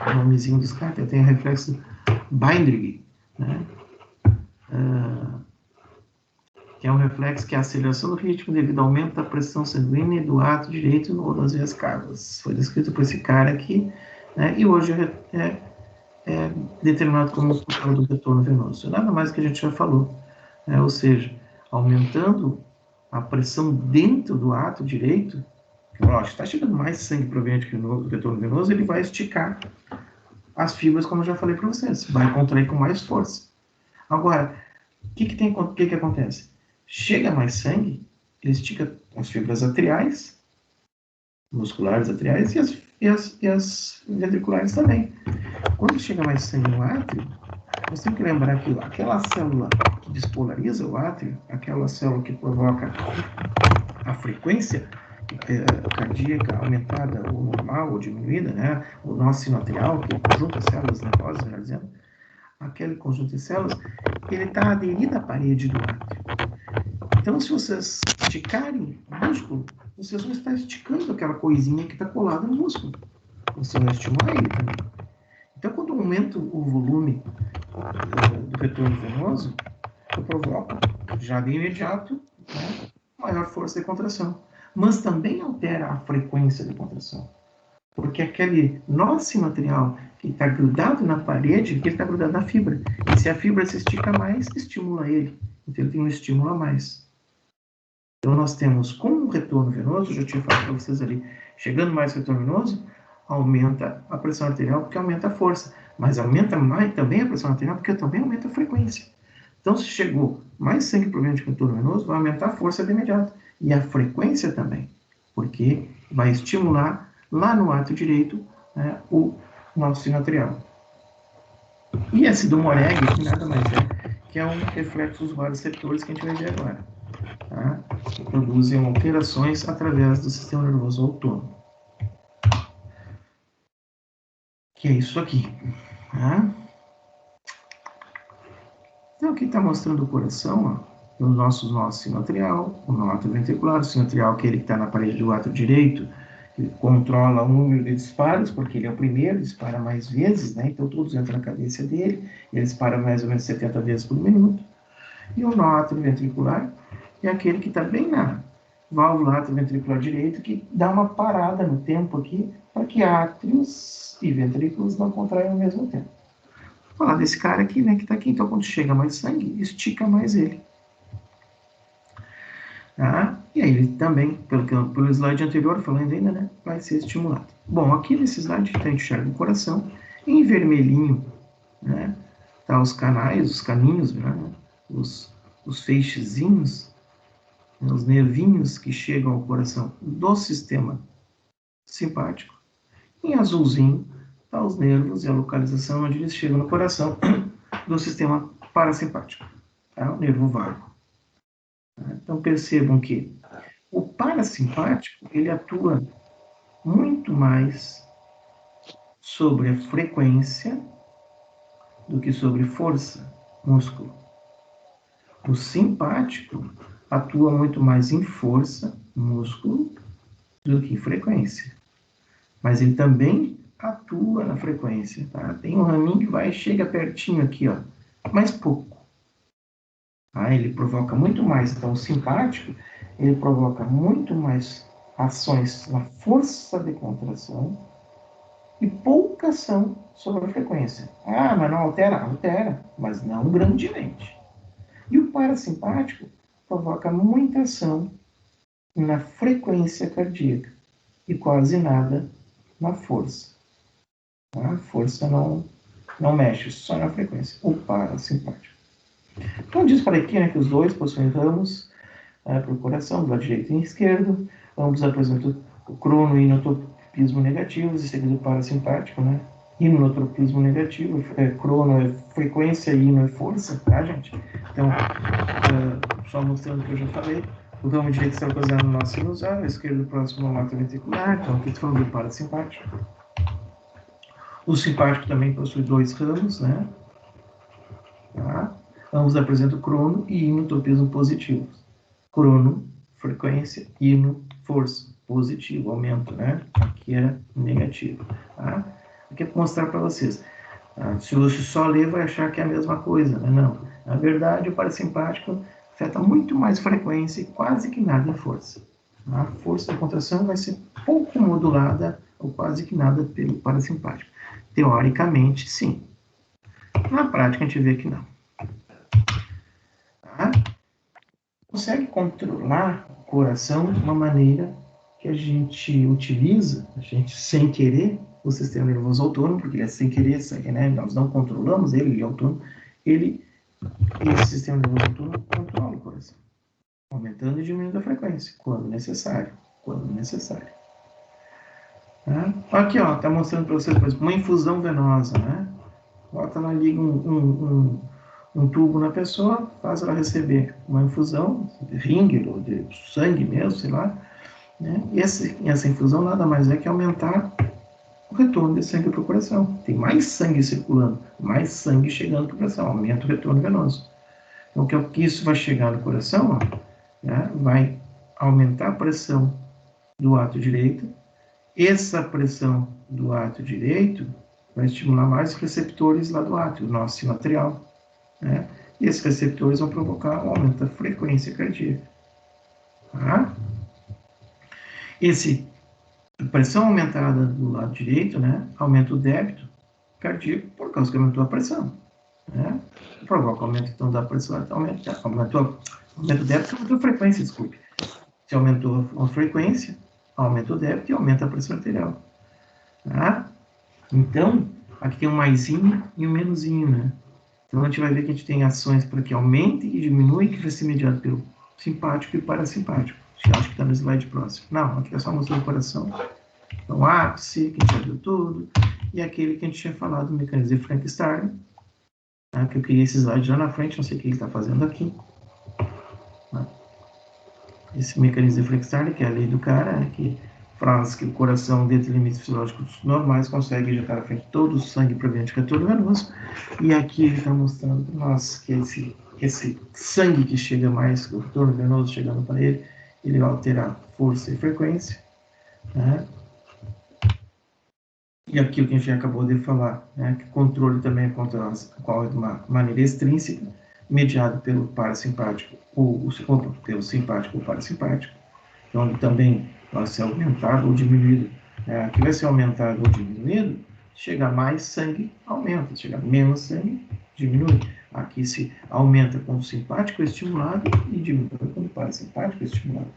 Speaker 1: o nomezinho dos caras, tem o reflexo Bindrig, né? Que é um reflexo que é a aceleração do ritmo devido ao aumento da pressão sanguínea do ato direito ou das veias cavas. Foi descrito por esse cara aqui, né? E hoje é determinado como o do retorno venoso. Nada mais que a gente já falou, né? Ou seja, aumentando a pressão dentro do ato direito, está chegando mais sangue proveniente do retorno venoso, ele vai esticar as fibras, como eu já falei para vocês, vai contrair com mais força. Agora, o que acontece? Chega mais sangue, ele estica as fibras atriais, musculares atriais e as ventriculares também. Quando chega mais sangue no átrio, você tem que lembrar que aquela célula que despolariza o átrio, aquela célula que provoca a frequência, cardíaca aumentada ou normal ou diminuída, né? O nosso sinoatrial, que é o conjunto de células nervosas, melhor dizendo, aquele conjunto de células, ele está aderido à parede do átrio. Então, se vocês esticarem o músculo, vocês vão estar esticando aquela coisinha que está colada no músculo. Você vai estimular ele também. Então, quando aumenta o volume do retorno venoso, eu provoco, já de imediato, né, maior força de contração. Mas também altera a frequência de contração. Porque aquele nó sinoatrial que está grudado na parede, ele está grudado na fibra. E se a fibra se estica mais, estimula ele. Então, ele tem um estímulo a mais. Então, nós temos, com o retorno venoso, já tinha falado para vocês ali, chegando mais retorno venoso, aumenta a pressão arterial porque aumenta a força. Mas aumenta mais também a pressão arterial porque também aumenta a frequência. Então, se chegou mais sangue proveniente de retorno venoso, vai aumentar a força de imediato. E a frequência também, porque vai estimular lá no átrio direito, né, o nosso sinoatrial. E esse do Moreg, que nada mais é que é um reflexo dos vários receptores que a gente vai ver agora. Tá? Que produzem alterações através do sistema nervoso autônomo. Que é isso aqui. Tá? Então, aqui está mostrando o coração, ó, os nossos nós sinoatrial, o nó ventricular, o sinoatrial, aquele que está na parede do átrio direito, que controla o número de disparos, porque ele é o primeiro, dispara mais vezes, né? Então todos entram na cadência dele, ele dispara mais ou menos 70 vezes por minuto. E o nó ventricular é aquele que está bem na válvula ventricular direito, que dá uma parada no tempo aqui, para que átrios e ventrículos não contraiam ao mesmo tempo. Vou falar desse cara aqui, né, que está aqui, então quando chega mais sangue, estica mais ele. Tá? E aí ele também, pelo slide anterior, falando ainda, né, vai ser estimulado. Bom, aqui nesse slide a gente enxerga o coração, em vermelhinho, né, tá os canais, os caninhos, né, os feixezinhos, né, os nervinhos que chegam ao coração do sistema simpático. Em azulzinho, tá os nervos e a localização onde eles chegam no coração do sistema parasimpático, tá? O nervo vago. Então percebam que o parasimpático ele atua muito mais sobre a frequência do que sobre força, músculo. O simpático atua muito mais em força, músculo, do que em frequência. Mas ele também atua na frequência, tá? Tem um raminho que vai e chega pertinho aqui, ó, mas pouco. Tá? Ele provoca muito mais, então o simpático, ele provoca muito mais ações na força de contração e pouca ação sobre a frequência. Ah, mas não altera? Altera, mas não grandemente. E o parasimpático provoca muita ação na frequência cardíaca e quase nada na força. A força não mexe, só na frequência, o parasimpático. Então diz para aqui, né, que os dois possuem ramos para o coração, do lado direito e esquerdo. Ambos apresentam o cronoinotropismo negativo, e seguido o parasimpático, né? Inotropismo negativo, crono é frequência e ino é força, tá, gente? Então, só mostrando o que eu já falei, o ramo direito está localizado no nosso sinusal, o esquerdo próximo ao ato ventricular, então aqui estou falando do parasimpático. O simpático também possui dois ramos, né? Tá? Ambos apresentam crono e inotropismo positivos. Crono, frequência, ino, força, positivo, aumento, né? Aqui é negativo, tá? Aqui é para mostrar para vocês. Tá? Se você só ler, vai achar que é a mesma coisa, né? Não. Na verdade, o parasimpático afeta muito mais frequência e quase que nada em força. A força da contração vai ser pouco modulada ou quase que nada pelo parasimpático. Teoricamente, sim. Na prática, a gente vê que não. Tá? Consegue controlar o coração de uma maneira que a gente utiliza, a gente sem querer, o sistema nervoso autônomo, porque ele é sem querer, né? Nós não controlamos ele, ele é autônomo, esse sistema nervoso autônomo controla o coração, aumentando e diminuindo a frequência, quando necessário, Tá? Aqui, ó, tá mostrando para vocês, por exemplo, uma infusão venosa, né? Bota lá, liga um tubo na pessoa, faz ela receber uma infusão de ringue ou de sangue mesmo, sei lá, né? E essa infusão nada mais é que aumentar o retorno de sangue para o coração. Tem mais sangue circulando, mais sangue chegando para o coração, aumenta o retorno venoso. Então, o que isso vai chegar no coração, ó, né? Vai aumentar a pressão do ato direito. Essa pressão do ato direito vai estimular mais receptores lá do átrio, do nosso sinoatrial, né? E esses receptores vão provocar um aumento da frequência cardíaca. Tá? A pressão aumentada do lado direito, né, aumenta o débito cardíaco por causa que aumentou a pressão, né? Provoca aumento então da pressão, aumenta o débito, aumentou a frequência, desculpe. Se aumentou a frequência, aumenta o débito e aumenta a pressão arterial. Tá? Então, aqui tem um maisinho e um menusinho, né? Então, a gente vai ver que a gente tem ações para que aumente e diminui, que vai ser mediado pelo simpático e parasimpático. Acho que está no slide próximo. Não, aqui é só mostrando o coração. Então, o ápice, que a gente já viu tudo, e aquele que a gente tinha falado, o mecanismo de Frankenstein, tá? Que eu queria esse slide lá na frente, não sei o que ele está fazendo aqui. Tá? Esse mecanismo de Frankenstein, que é a lei do cara, né? Que faz que o coração, dentro de limites fisiológicos normais, consegue injetar à frente todo o sangue proveniente do retorno venoso. E aqui ele está mostrando para nós que esse sangue que chega mais, o retorno venoso chegando para ele, ele vai alterar força e frequência, né? E aqui o que a gente acabou de falar, né? Que o controle também é controlado de uma maneira extrínseca, mediado pelo parasimpático, pelo simpático ou parasimpático. Então, também vai ser aumentado ou diminuído. Aqui vai ser aumentado ou diminuído, chegar mais sangue, aumenta. Chegar menos sangue, diminui. Aqui se aumenta quando o simpático é estimulado e diminui quando o parasimpático é estimulado.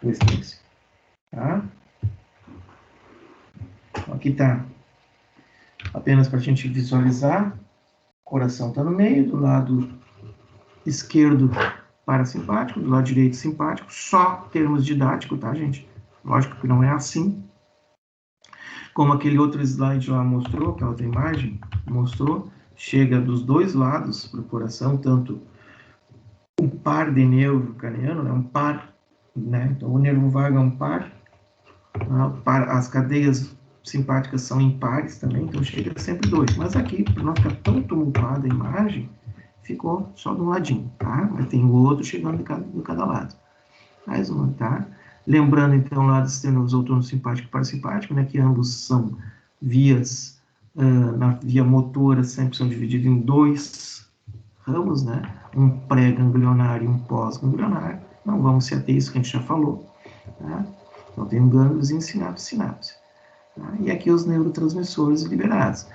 Speaker 1: O extrínseco. Tá? Aqui está apenas para a gente visualizar. O coração está no meio, do lado esquerdo parasimpático, do lado direito simpático, só termos didáticos, tá, gente? Lógico que não é assim. Como aquele outro slide lá mostrou, aquela outra imagem mostrou, chega dos dois lados para o coração, tanto um par de nervo craniano, né, um par, né? Então o nervo vago é um par, as cadeias simpáticas são impares também, então chega sempre dois. Mas aqui, para não ficar tão tumultuada a imagem, ficou só de um ladinho, tá? Mas tem o outro chegando de cada lado. Mais uma, tá? Lembrando, então, lá dos nervos autônomos simpático e parasimpático, né, que ambos são vias, na via motora sempre são divididos em dois ramos, né? Um pré-ganglionário e um pós-ganglionário. Não vamos se ater a isso que a gente já falou, tá? Então, tem um gângliozinho, sinapse. Tá? E aqui os neurotransmissores liberados.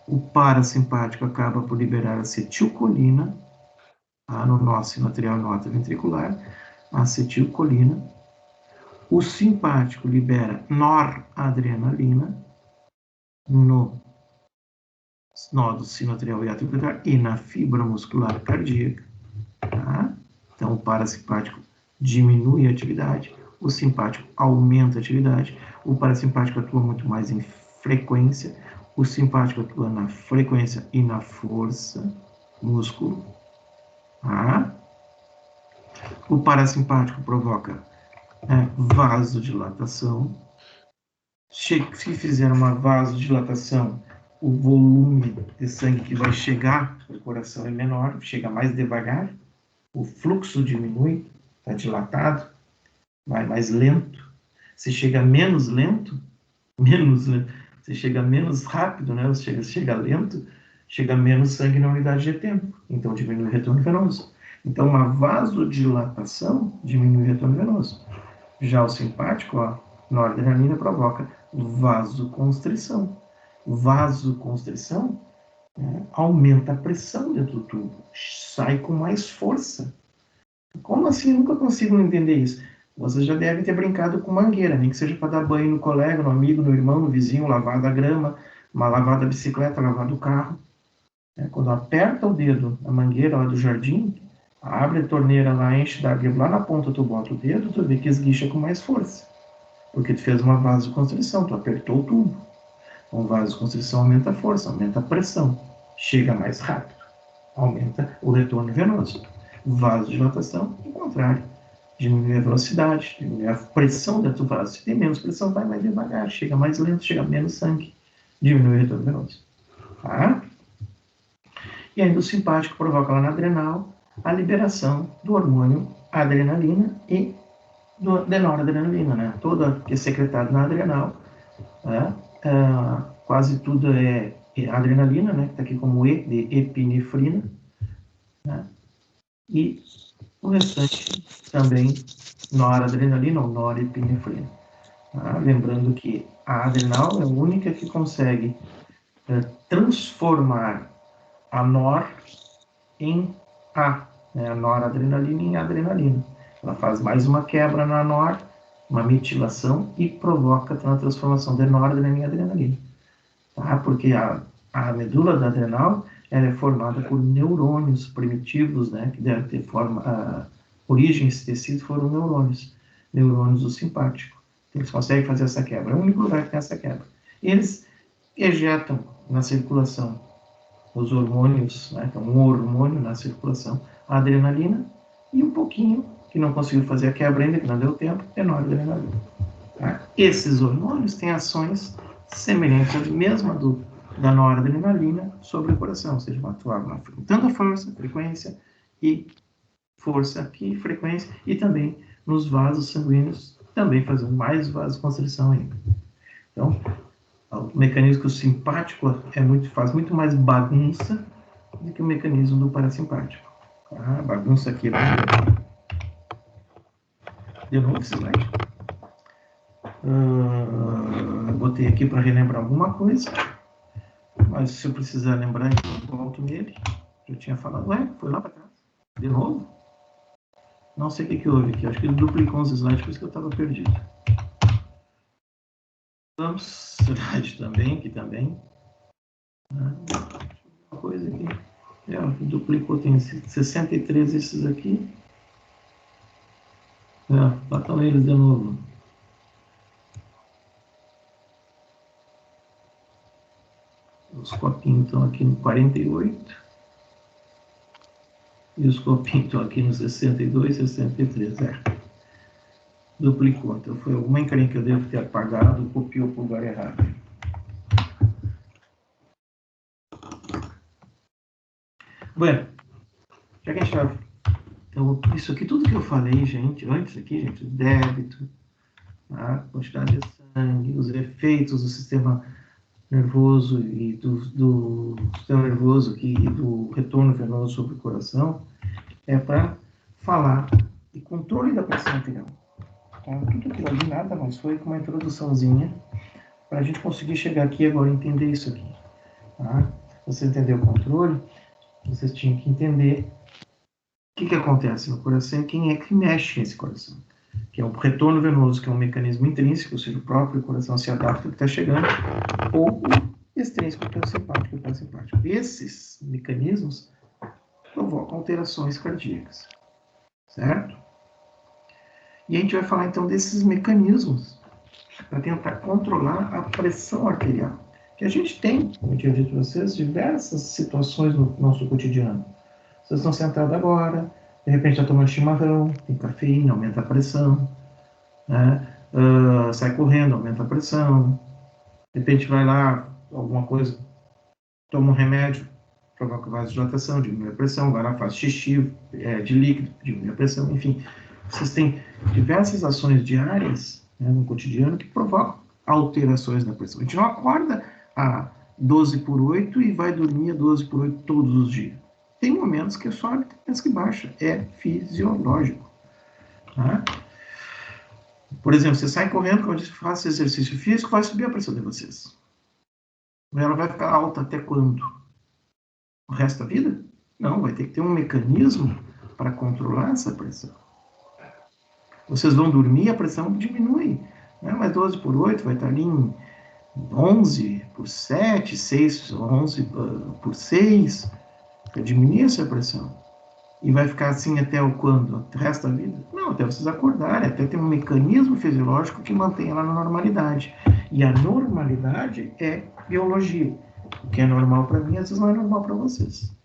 Speaker 1: O parasimpático acaba por liberar acetilcolina, tá? No nosso sinoatrial nota ventricular, acetilcolina. O simpático libera noradrenalina no nódo sinoatrial e atriocular e na fibra muscular cardíaca. Tá? Então, o parasimpático diminui a atividade, o simpático aumenta a atividade, o parasimpático atua muito mais em frequência, o simpático atua na frequência e na força, músculo. Tá? O parasimpático provoca vasodilatação. Se fizer uma vasodilatação, o volume de sangue que vai chegar ao coração é menor, chega mais devagar, o fluxo diminui, está dilatado, vai mais lento. Se chega menos lento, se chega menos rápido, né? Chega lento, chega menos sangue na unidade de tempo, então diminui o retorno venoso. Então, uma vasodilatação diminui o retorno venoso. Já o simpático, a noradrenalina, provoca vasoconstrição. Vasoconstrição, né, aumenta a pressão dentro do tubo, sai com mais força. Como assim? Eu nunca consigo entender isso. Vocês já devem ter brincado com mangueira, nem que seja para dar banho no colega, no amigo, no irmão, no vizinho, lavar da grama, uma lavada da bicicleta, lavar do carro. Quando aperta o dedo na mangueira lá do jardim, abre a torneira lá, enche d'água lá na ponta, tu bota o dedo, tu vê que esguicha com mais força. Porque tu fez uma vasoconstrição, tu apertou o tubo. Então, vasoconstrição aumenta a força, aumenta a pressão, chega mais rápido, aumenta o retorno venoso. Vasodilatação, o contrário, diminuir a velocidade, diminuir a pressão da tua vaso. Se tem menos pressão, vai mais devagar, chega mais lento, chega menos sangue, diminui o retorno venoso. Tá? E ainda o simpático provoca lá na adrenal a liberação do hormônio adrenalina e da noradrenalina, né? Todo que é secretado na adrenal, né? Quase tudo é adrenalina, né? Que está aqui como E, de epinefrina, né? E o restante também noradrenalina ou norepinefrina. Tá? Lembrando que a adrenal é a única que consegue transformar a nor em A, né? A noradrenalina em adrenalina. Ela faz mais uma quebra na nor, uma metilação e provoca a transformação de noradrenalina em adrenalina. Tá? Porque a medula da adrenal ela é formada por neurônios primitivos, né? Que devem ter a origem desse tecido foram neurônios do simpático. Eles conseguem fazer essa quebra. É o único lugar que tem essa quebra. Eles ejetam na circulação os hormônios, né? Então, um hormônio na circulação, a adrenalina, e um pouquinho, que não conseguiu fazer a quebra ainda, que não deu tempo, é noradrenalina. Tá? Esses hormônios têm ações semelhantes à mesma da noradrenalina sobre o coração, ou seja, vão atuar com tanta força, frequência e força aqui, frequência, e também nos vasos sanguíneos, também fazendo mais vasoconstrição ainda. Então, o mecanismo simpático faz muito mais bagunça do que o mecanismo do parasimpático. A bagunça aqui é bem. De novo esse slide. Botei aqui para relembrar alguma coisa, mas se eu precisar lembrar, então eu volto nele. Eu tinha falado, foi lá para trás. De novo? Não sei o que houve aqui, acho que ele duplicou uns slides, por isso que eu estava perdido. Vamos, slide também, aqui também. Uma coisa aqui. Duplicou, tem 63 esses aqui. Lá estão eles de novo. Os copinhos estão aqui no 48. E os copinhos estão aqui no 62, 63. Duplicou. Então foi alguma encrenca que eu devo ter apagado, copiou para o lugar errado. Bueno, já que a gente vai. Então, isso aqui, tudo que eu falei, gente, antes aqui, gente, débito, a quantidade de sangue, os efeitos do sistema nervoso e do sistema nervoso aqui, e do retorno venoso sobre o coração, é para falar de controle da pressão arterial. Então, tudo aquilo ali nada mais foi que uma introduçãozinha para a gente conseguir chegar aqui agora e entender isso aqui. Tá? Você entender o controle, vocês tinham que entender o que acontece no coração e quem é que mexe nesse coração. Que é o retorno venoso, que é um mecanismo intrínseco, ou seja, o próprio coração se adapta ao que está chegando, ou o extrínseco, que é o simpático e o parasimpático. Esses mecanismos provocam alterações cardíacas, certo? E a gente vai falar então desses mecanismos para tentar controlar a pressão arterial. Que a gente tem, como eu tinha dito para vocês, diversas situações no nosso cotidiano. Vocês estão sentados agora, de repente está tomando chimarrão, tem cafeína, aumenta a pressão, né? Sai correndo, aumenta a pressão, de repente vai lá, alguma coisa, toma um remédio, provoca vasodilatação, diminui a pressão, vai lá, faz xixi de líquido, diminui a pressão, enfim. Vocês têm diversas ações diárias, né, no cotidiano que provocam alterações na pressão. A gente não acorda a 12/8 e vai dormir a 12/8 todos os dias. Tem momentos que sobe, tem momentos que baixa. É fisiológico. Tá? Por exemplo, você sai correndo, quando você faz exercício físico, vai subir a pressão de vocês. Ela vai ficar alta até quando? O resto da vida? Não, vai ter que ter um mecanismo para controlar essa pressão. Vocês vão dormir, a pressão diminui. Né? Mas 12/8 vai estar ali em 11/7, 6, 11/6, para diminuir essa pressão. E vai ficar assim até o quando? O resto da vida? Não, até vocês acordarem, até ter um mecanismo fisiológico que mantenha ela na normalidade. E a normalidade é biologia. O que é normal para mim, às vezes não é normal para vocês.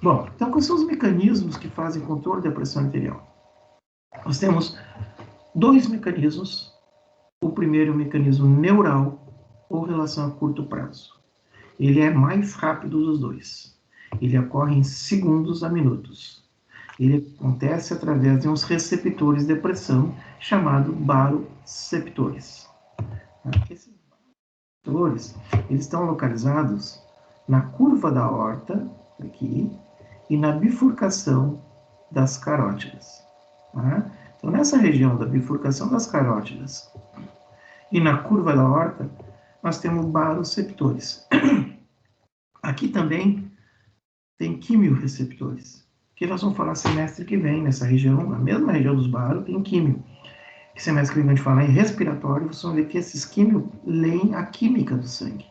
Speaker 1: Bom, então quais são os mecanismos que fazem controle da pressão arterial? Nós temos dois mecanismos. O primeiro é o mecanismo neural, ou relação a curto prazo. Ele é mais rápido dos dois. Ele ocorre em segundos a minutos. Ele acontece através de uns receptores de pressão chamados baroreceptores. Esses receptores, eles estão localizados na curva da aorta, aqui, e na bifurcação das carótidas. Tá? Então, nessa região da bifurcação das carótidas e na curva da aorta, nós temos baroreceptores. Aqui também tem quimioreceptores, que nós vamos falar semestre que vem, nessa região, na mesma região dos baros, tem químio. Que semestre que vem a gente falar em respiratório, vocês vão ver que esses químios leem a química do sangue.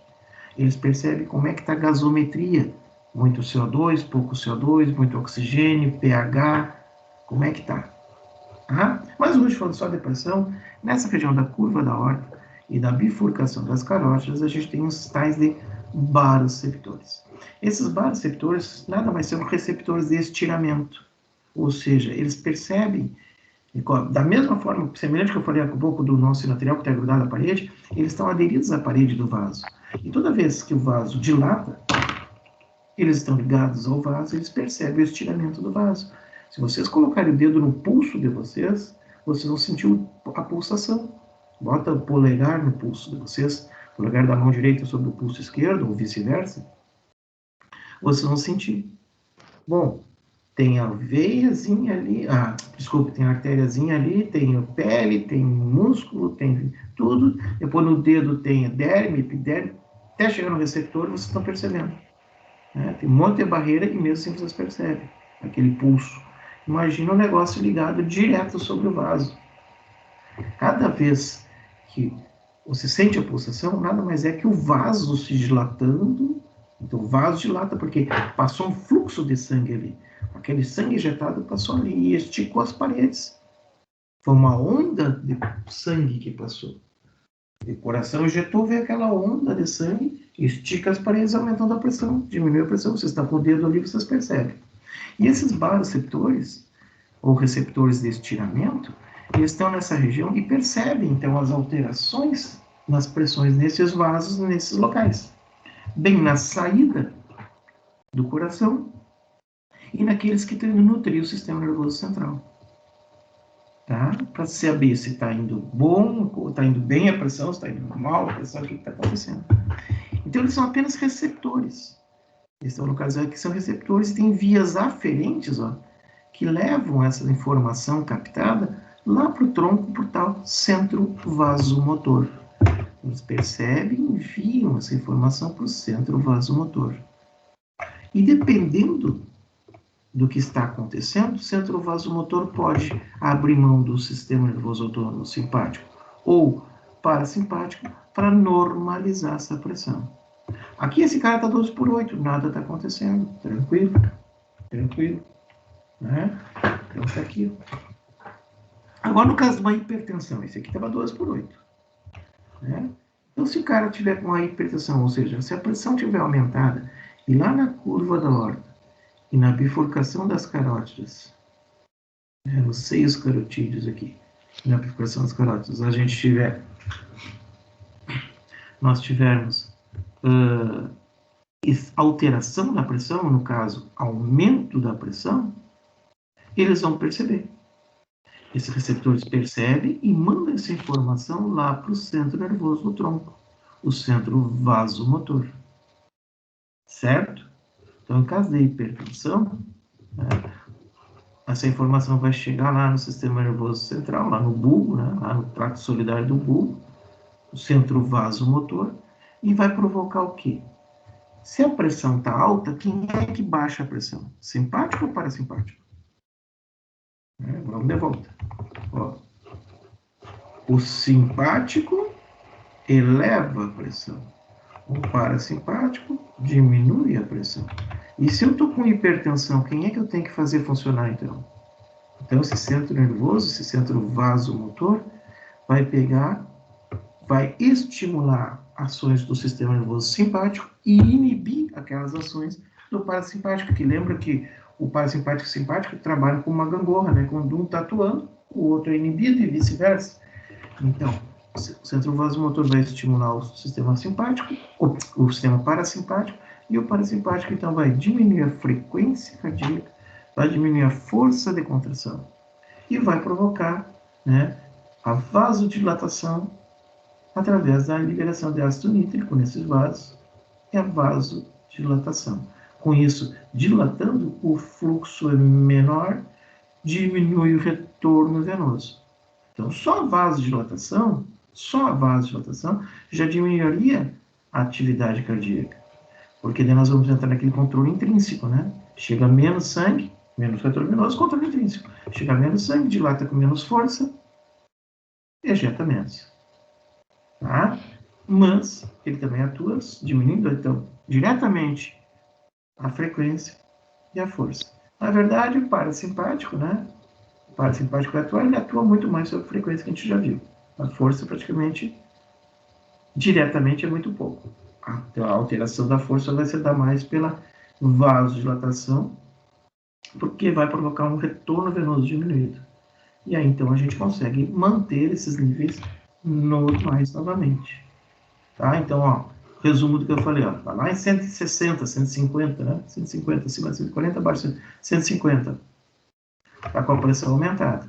Speaker 1: Eles percebem como é que está a gasometria, muito CO2, pouco CO2, muito oxigênio, pH, como é que está. Tá? Mas hoje, falando só de pressão, nessa região da curva da aorta e da bifurcação das carótidas, a gente tem os tais de baroreceptores. Esses baroreceptores nada mais são receptores de estiramento, ou seja, eles percebem, da mesma forma, semelhante que eu falei há pouco do nosso sinoatrial que está grudado à parede, eles estão aderidos à parede do vaso. E toda vez que o vaso dilata, eles estão ligados ao vaso, eles percebem o estiramento do vaso. Se vocês colocarem o dedo no pulso de vocês, vocês vão sentir a pulsação. Bota o polegar no pulso de vocês, o polegar da mão direita sobre o pulso esquerdo, ou vice-versa, vocês vão sentir. Bom, tem a veiazinha ali, tem a artériazinha ali, tem a pele, tem músculo, tem tudo. Depois no dedo tem a derme, epiderme, até chegar no receptor, vocês estão percebendo. Né? Tem um monte de barreira e mesmo assim vocês percebem aquele pulso. Imagina um negócio ligado direto sobre o vaso. Cada vez que você sente a pulsação, nada mais é que o vaso se dilatando. Então o vaso dilata porque passou um fluxo de sangue ali. Aquele sangue injetado passou ali e esticou as paredes. Foi uma onda de sangue que passou. O coração injetou, veio aquela onda de sangue, estica as paredes, aumentando a pressão, diminui a pressão. Você está com o dedo ali, vocês percebem. E esses baroreceptores, ou receptores de estiramento, eles estão nessa região e percebem, então, as alterações nas pressões nesses vasos, nesses locais. Bem na saída do coração e naqueles que estão indo nutrir o sistema nervoso central. Tá? Para saber se está indo bom, está indo bem a pressão, se está indo mal a pressão, o que está acontecendo. Então, eles são apenas receptores. Eles estão localizados aqui, são receptores e tem vias aferentes, que levam essa informação captada lá para o tronco, por tal centro vasomotor. Eles percebem e enviam essa informação para o centro vasomotor. E dependendo do que está acontecendo, o centro vasomotor pode abrir mão do sistema nervoso autônomo simpático ou parasimpático para normalizar essa pressão. Aqui esse cara está 12/8, nada está acontecendo, tranquilo, tranquilo, né? Então está aqui. Agora no caso de uma hipertensão, esse aqui estava 12/8, né? Então se o cara tiver com a hipertensão, ou seja, se a pressão tiver aumentada e lá na curva da aorta e na bifurcação das carótidas, né, nos seios carotídeos aqui, na bifurcação das carótidas, nós tivermos alteração da pressão, no caso, aumento da pressão, eles vão perceber. Esses receptores percebem e mandam essa informação lá para o centro nervoso do tronco, o centro vasomotor. Certo? Então, em caso de hipertensão, né, essa informação vai chegar lá no sistema nervoso central, lá no bulbo, né, lá no trato solidário do bulbo, o centro vasomotor, e vai provocar o quê? Se a pressão está alta, quem é que baixa a pressão? Simpático ou parasimpático? Vamos de volta. O simpático eleva a pressão. O parasimpático diminui a pressão. E se eu estou com hipertensão, quem é que eu tenho que fazer funcionar então? Então esse centro nervoso, esse centro vasomotor, vai estimular ações do sistema nervoso simpático e inibir aquelas ações do parasimpático, que lembra que o parasimpático e o simpático trabalham com uma gangorra, né? Quando um está atuando, o outro é inibido e vice-versa. Então, o centro vasomotor vai estimular o sistema simpático, o sistema parasimpático, e o parasimpático, então, vai diminuir a frequência cardíaca, vai diminuir a força de contração e vai provocar, né, a vasodilatação através da liberação de ácido nítrico nesses vasos e a vasodilatação. Com isso, dilatando, o fluxo é menor, diminui o retorno venoso. Então, só a vasodilatação já diminuiria a atividade cardíaca. Porque daí nós vamos entrar naquele controle intrínseco, né? Chega menos sangue, menos retorno venoso, controle intrínseco. Chega menos sangue, dilata com menos força, ejeta menos. Tá? Mas ele também atua diminuindo, então, diretamente a frequência e a força. Na verdade, o parasimpático, né? O parasimpático vai atuar, ele atua muito mais sobre a frequência que a gente já viu. A força, praticamente, diretamente, é muito pouco. Então, a alteração da força vai se dar mais pela vasodilatação, porque vai provocar um retorno venoso diminuído. E aí, então, a gente consegue manter esses níveis normais novamente. Tá? Então, ó, resumo do que eu falei, ó, tá lá em 160, 150, né? 150, acima de 140, abaixo de 150. Tá com a pressão aumentada.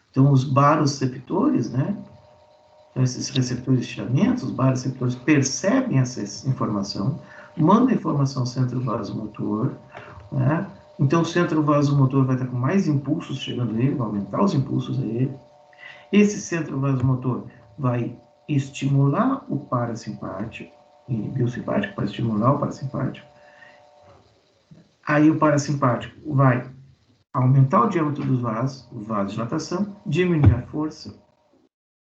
Speaker 1: Então, os baroreceptores, né? Então, esses receptores de estiramento, os baroreceptores percebem essa informação, mandam a informação ao centro vasomotor, né? Então, o centro vasomotor vai estar com mais impulsos chegando nele, vai aumentar os impulsos a ele. Esse centro vasomotor vai estimular o parasimpático, inibir o simpático para estimular o parasimpático. Aí o parasimpático vai aumentar o diâmetro dos vasos, vasodilatação, diminuir a força,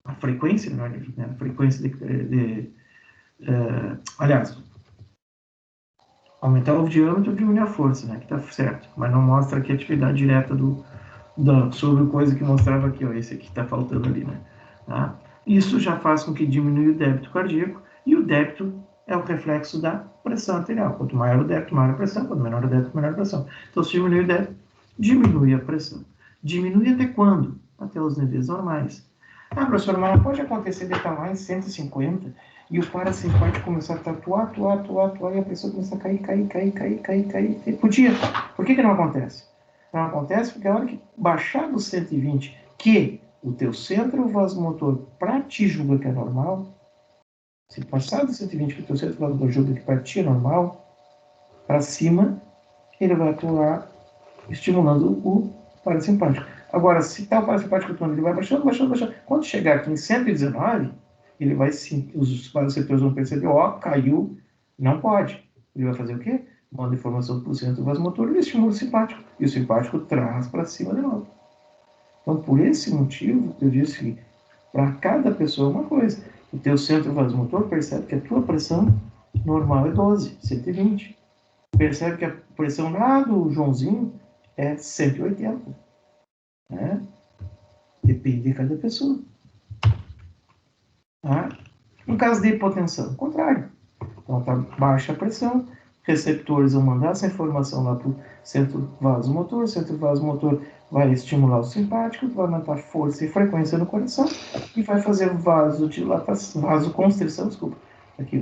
Speaker 1: a frequência, né, a frequência aliás, aumentar o diâmetro e diminuir a força, né, que está certo, mas não mostra aqui a atividade direta sobre coisa que mostrava aqui, ó, esse aqui está faltando ali, né, tá? Isso já faz com que diminua o débito cardíaco, e o débito é o reflexo da pressão arterial. Quanto maior o débito, maior a pressão, quanto menor o débito, menor a pressão. Então, se diminui o débito, diminui a pressão. Diminui até quando? Até os níveis normais. Ah, professor, mas não pode acontecer de estar lá em 150 e o parasimpático começar a atuar, e a pessoa começar a cair. Podia. Por que não acontece? Não acontece porque a hora que baixar dos 120, que o teu centro vasomotor para ti julga que é normal, se passar dos 120 que o teu centro vasomotor julga que para ti é normal, para cima, ele vai atuar estimulando o parasimpático. Agora, se está o parasimpático atuando, ele vai baixando. Quando chegar aqui em 119, ele vai sim, os receptores vão perceber, ó, caiu, não pode. Ele vai fazer o quê? Manda informação para o centro vasomotor e estimula o simpático. E o simpático traz para cima de novo. Então, por esse motivo, eu disse que para cada pessoa uma coisa. O teu centro vasomotor percebe que a tua pressão normal é 12, 120. Percebe que a pressão lá do Joãozinho é 180. Né? Depende de cada pessoa. Tá? No caso de hipotensão, o contrário. Então, está baixa a pressão, receptores vão mandar essa informação lá para o centro vasomotor, o centro vasomotor vai estimular o simpático, vai aumentar força e frequência no coração e vai fazer vasoconstrição,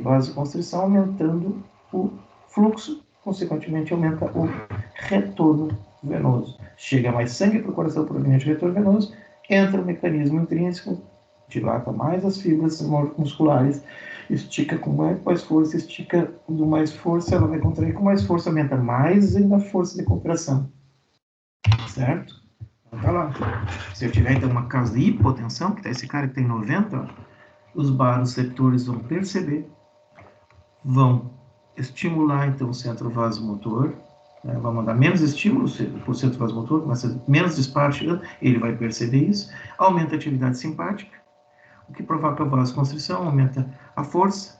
Speaker 1: vasoconstrição, aumentando o fluxo, consequentemente aumenta o retorno venoso. Chega mais sangue para o coração proveniente do retorno venoso, entra o mecanismo intrínseco, dilata mais as fibras musculares, estica com mais força, estica com mais força, ela vai contrair com mais força, aumenta mais ainda a força de contração. Certo? Então tá lá. Se eu tiver então uma causa de hipotensão, que tá esse cara que tem 90, ó, os baroreceptores vão perceber, vão estimular então o centro vasomotor, né, vai mandar menos estímulos para o centro vasomotor, menos disparo chegando, ele vai perceber isso, aumenta a atividade simpática, o que provoca a vasoconstrição, aumenta a força,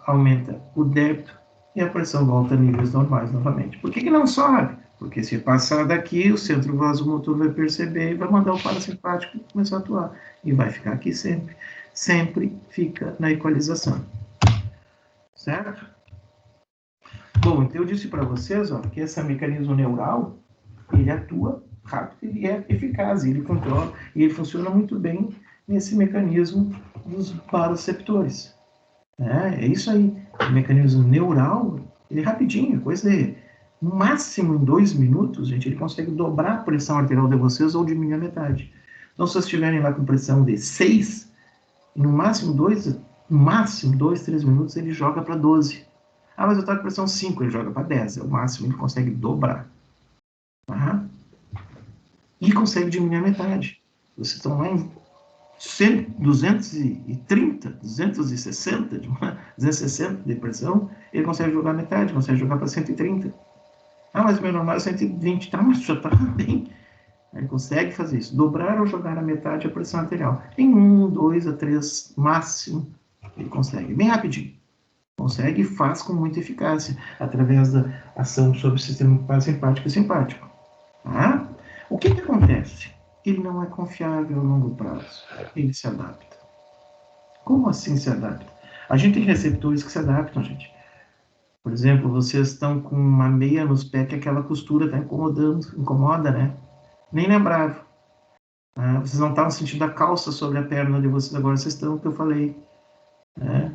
Speaker 1: aumenta o débito e a pressão volta a níveis normais novamente. Por que não sobe? Porque se passar daqui, o centro vasomotor vai perceber e vai mandar o parasimpático começar a atuar. E vai ficar aqui sempre. Sempre fica na equalização. Certo? Bom, então eu disse para vocês ó, que esse mecanismo neural, ele atua rápido, ele é eficaz, ele controla, e ele funciona muito bem nesse mecanismo dos baroreceptores. É isso aí. O mecanismo neural, ele é rapidinho, coisa de, no máximo em 2 minutos, gente, ele consegue dobrar a pressão arterial de vocês ou diminuir a metade. Então, se vocês estiverem lá com pressão de 6, no máximo 2, 3 minutos, ele joga para 12. Ah, mas eu estou com pressão 5, ele joga para 10. É o máximo, ele consegue dobrar. Tá? E consegue diminuir a metade. Vocês estão lá em 230, 260, 260 de pressão, ele consegue jogar metade, consegue jogar para 130. Ah, mas meu normal é 120, tá, mas já tá bem. Ele consegue fazer isso, dobrar ou jogar a metade a pressão arterial. Em 1, 2 a 3 máximo, ele consegue, bem rapidinho. Consegue e faz com muita eficácia, através da ação sobre o sistema parasimpático e simpático. Tá? O que acontece? Ele não é confiável a longo prazo. Ele se adapta. Como assim se adapta? A gente tem receptores que se adaptam, gente. Por exemplo, vocês estão com uma meia nos pés que aquela costura está incomodando, incomoda, né? Nem lembrava. Vocês não estavam sentindo a calça sobre a perna de vocês, agora vocês estão, o que eu falei. Né?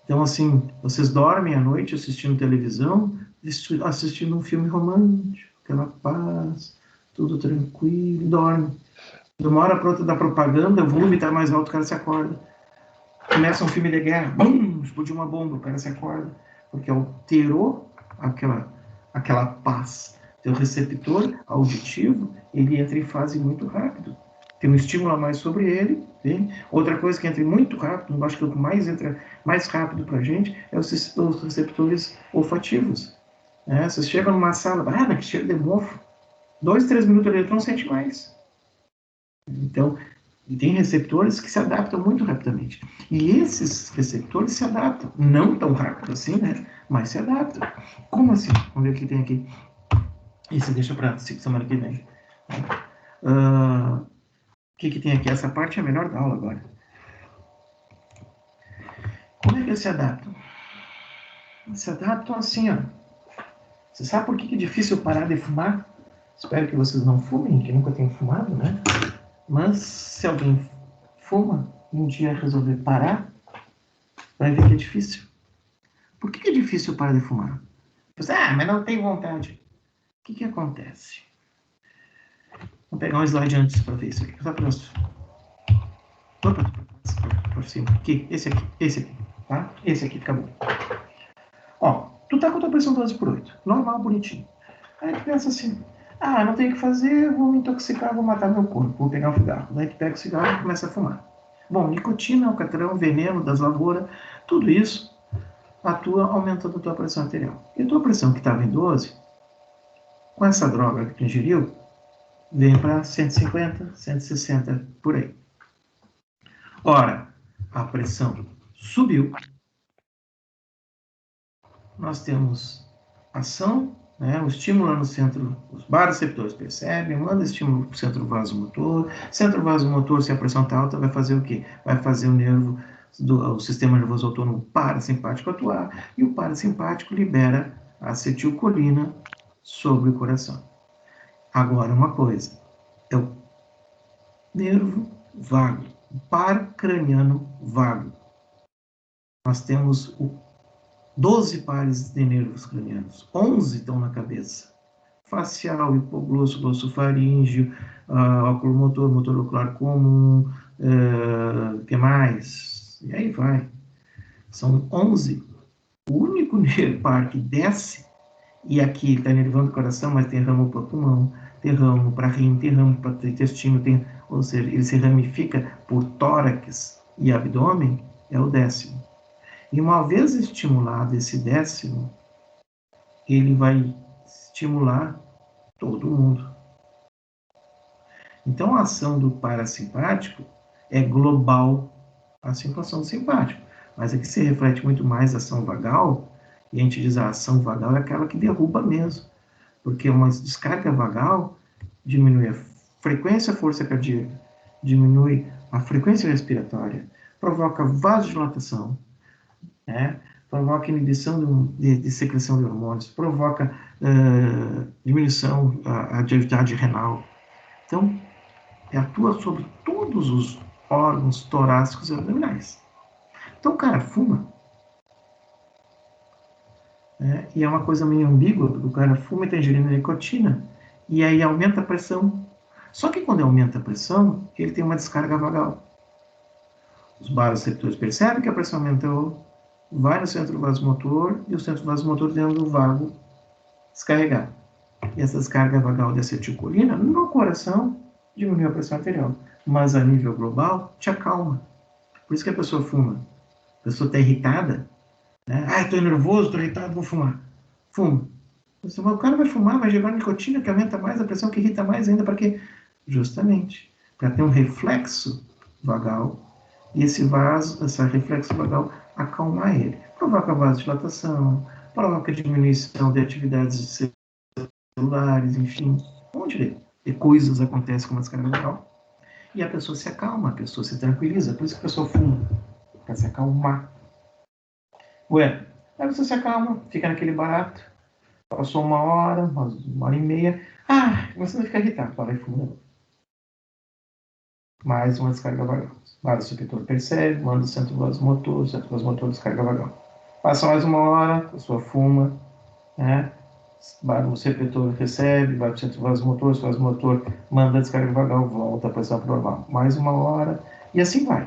Speaker 1: Então, assim, vocês dormem à noite assistindo televisão, assistindo um filme romântico, aquela paz, tudo tranquilo, dorme. De uma hora para outra da propaganda, o volume está mais alto, o cara se acorda. Começa um filme de guerra, bum, explodiu uma bomba, o cara se acorda. Porque alterou aquela paz. Então, o receptor auditivo, ele entra em fase muito rápido. Tem um estímulo a mais sobre ele. Hein? Outra coisa que entra muito rápido, acho que o que mais entra mais rápido para a gente, é os receptores olfativos. Vocês chegam numa sala, que cheiro de mofo. 2, 3 minutos ali, não sente mais. Então, tem receptores que se adaptam muito rapidamente. E esses receptores se adaptam. Não tão rápido assim, né? Mas se adaptam. Como assim? Vamos ver o que tem aqui. Isso deixa para semana que vem. O que tem aqui? Essa parte é a melhor da aula agora. Como é que eles se adaptam? Eles se adaptam assim, ó. Você sabe por que é difícil parar de fumar? Espero que vocês não fumem, que nunca tenham fumado, né? Mas se alguém fuma e um dia resolver parar, vai ver que é difícil. Por que é difícil parar de fumar? Você, mas não tem vontade. O que acontece? Vou pegar um slide antes para ver isso aqui. Só para opa, por cima. Aqui, esse aqui, tá? Esse aqui fica bom. Ó, tu tá com a tua pressão 12/8, normal, bonitinho. Aí tu pensa assim, não tenho o que fazer, vou me intoxicar, vou matar meu corpo, vou pegar um cigarro. Daí tu pega o cigarro e começa a fumar. Bom, nicotina, alcatrão, veneno das lavouras, tudo isso atua aumentando a tua pressão arterial. E a tua pressão que estava em 12, com essa droga que tu ingeriu, vem para 150, 160, por aí. Ora, a pressão subiu, nós temos ação, né, o estímulo no centro, os baroreceptores percebem, manda estímulo para o centro vasomotor. Centro vasomotor, se a pressão está alta, vai fazer o quê? Vai fazer o nervo, o sistema nervoso autônomo parasimpático atuar, e o parasimpático libera a acetilcolina sobre o coração. Agora, uma coisa, é o nervo vago, o par craniano vago. Nós temos 12 pares de nervos cranianos, 11 estão na cabeça. Facial, hipoglosso, glossofaríngeo, oculomotor, motor ocular comum, que mais? E aí vai. São 11. O único par que desce, e aqui está nervando o coração, mas tem ramo para pulmão, tem ramo para rim, tem ramo para intestino, ou seja, ele se ramifica por tórax e abdômen, é o 10º. E uma vez estimulado esse 10º, ele vai estimular todo mundo. Então, a ação do parasimpático é global, assim como a ação do simpático. Mas aqui se reflete muito mais a ação vagal, e a gente diz a ação vagal é aquela que derruba mesmo. Porque uma descarga vagal diminui a frequência, força cardíaca, diminui a frequência respiratória, provoca vasodilatação, né? Provoca inibição de secreção de hormônios, provoca diminuição da atividade renal. Então, atua sobre todos os órgãos torácicos e abdominais. Então, o cara fuma, né? E é uma coisa meio ambígua, porque o cara fuma e está ingerindo nicotina, e aí aumenta a pressão. Só que quando aumenta a pressão, ele tem uma descarga vagal. Os baroreceptores percebem que a pressão aumentou, vai no centro vasomotor, e o centro vasomotor dentro do vago descarregar. E essa descarga vagal de acetilcolina no coração diminui a pressão arterial, mas a nível global te acalma. Por isso que a pessoa fuma. A pessoa está irritada, né? Ah, estou nervoso, estou irritado, vou fumar. Fuma. O cara vai fumar, vai gerar nicotina que aumenta mais a pressão, que irrita mais ainda, para quê? Justamente para ter um reflexo vagal e esse reflexo vagal acalmar ele. Provoca vasodilatação, provoca diminuição de atividades celulares, enfim, um monte de coisas acontecem com a descarga vagal. E a pessoa se acalma, a pessoa se tranquiliza. Por isso que a pessoa fuma, para se acalmar. Ué, aí você se acalma, fica naquele barato. Passou uma hora e meia. Ah, você não fica irritado, para e fuma. Mais uma descarga vagal. O receptor percebe, manda o centro vasomotor descarga vagal. Passa mais uma hora, a pessoa fuma, né? O receptor recebe, vai para o centro vasomotor manda a descarga vagal, volta a pressão normal. Mais uma hora, e assim vai.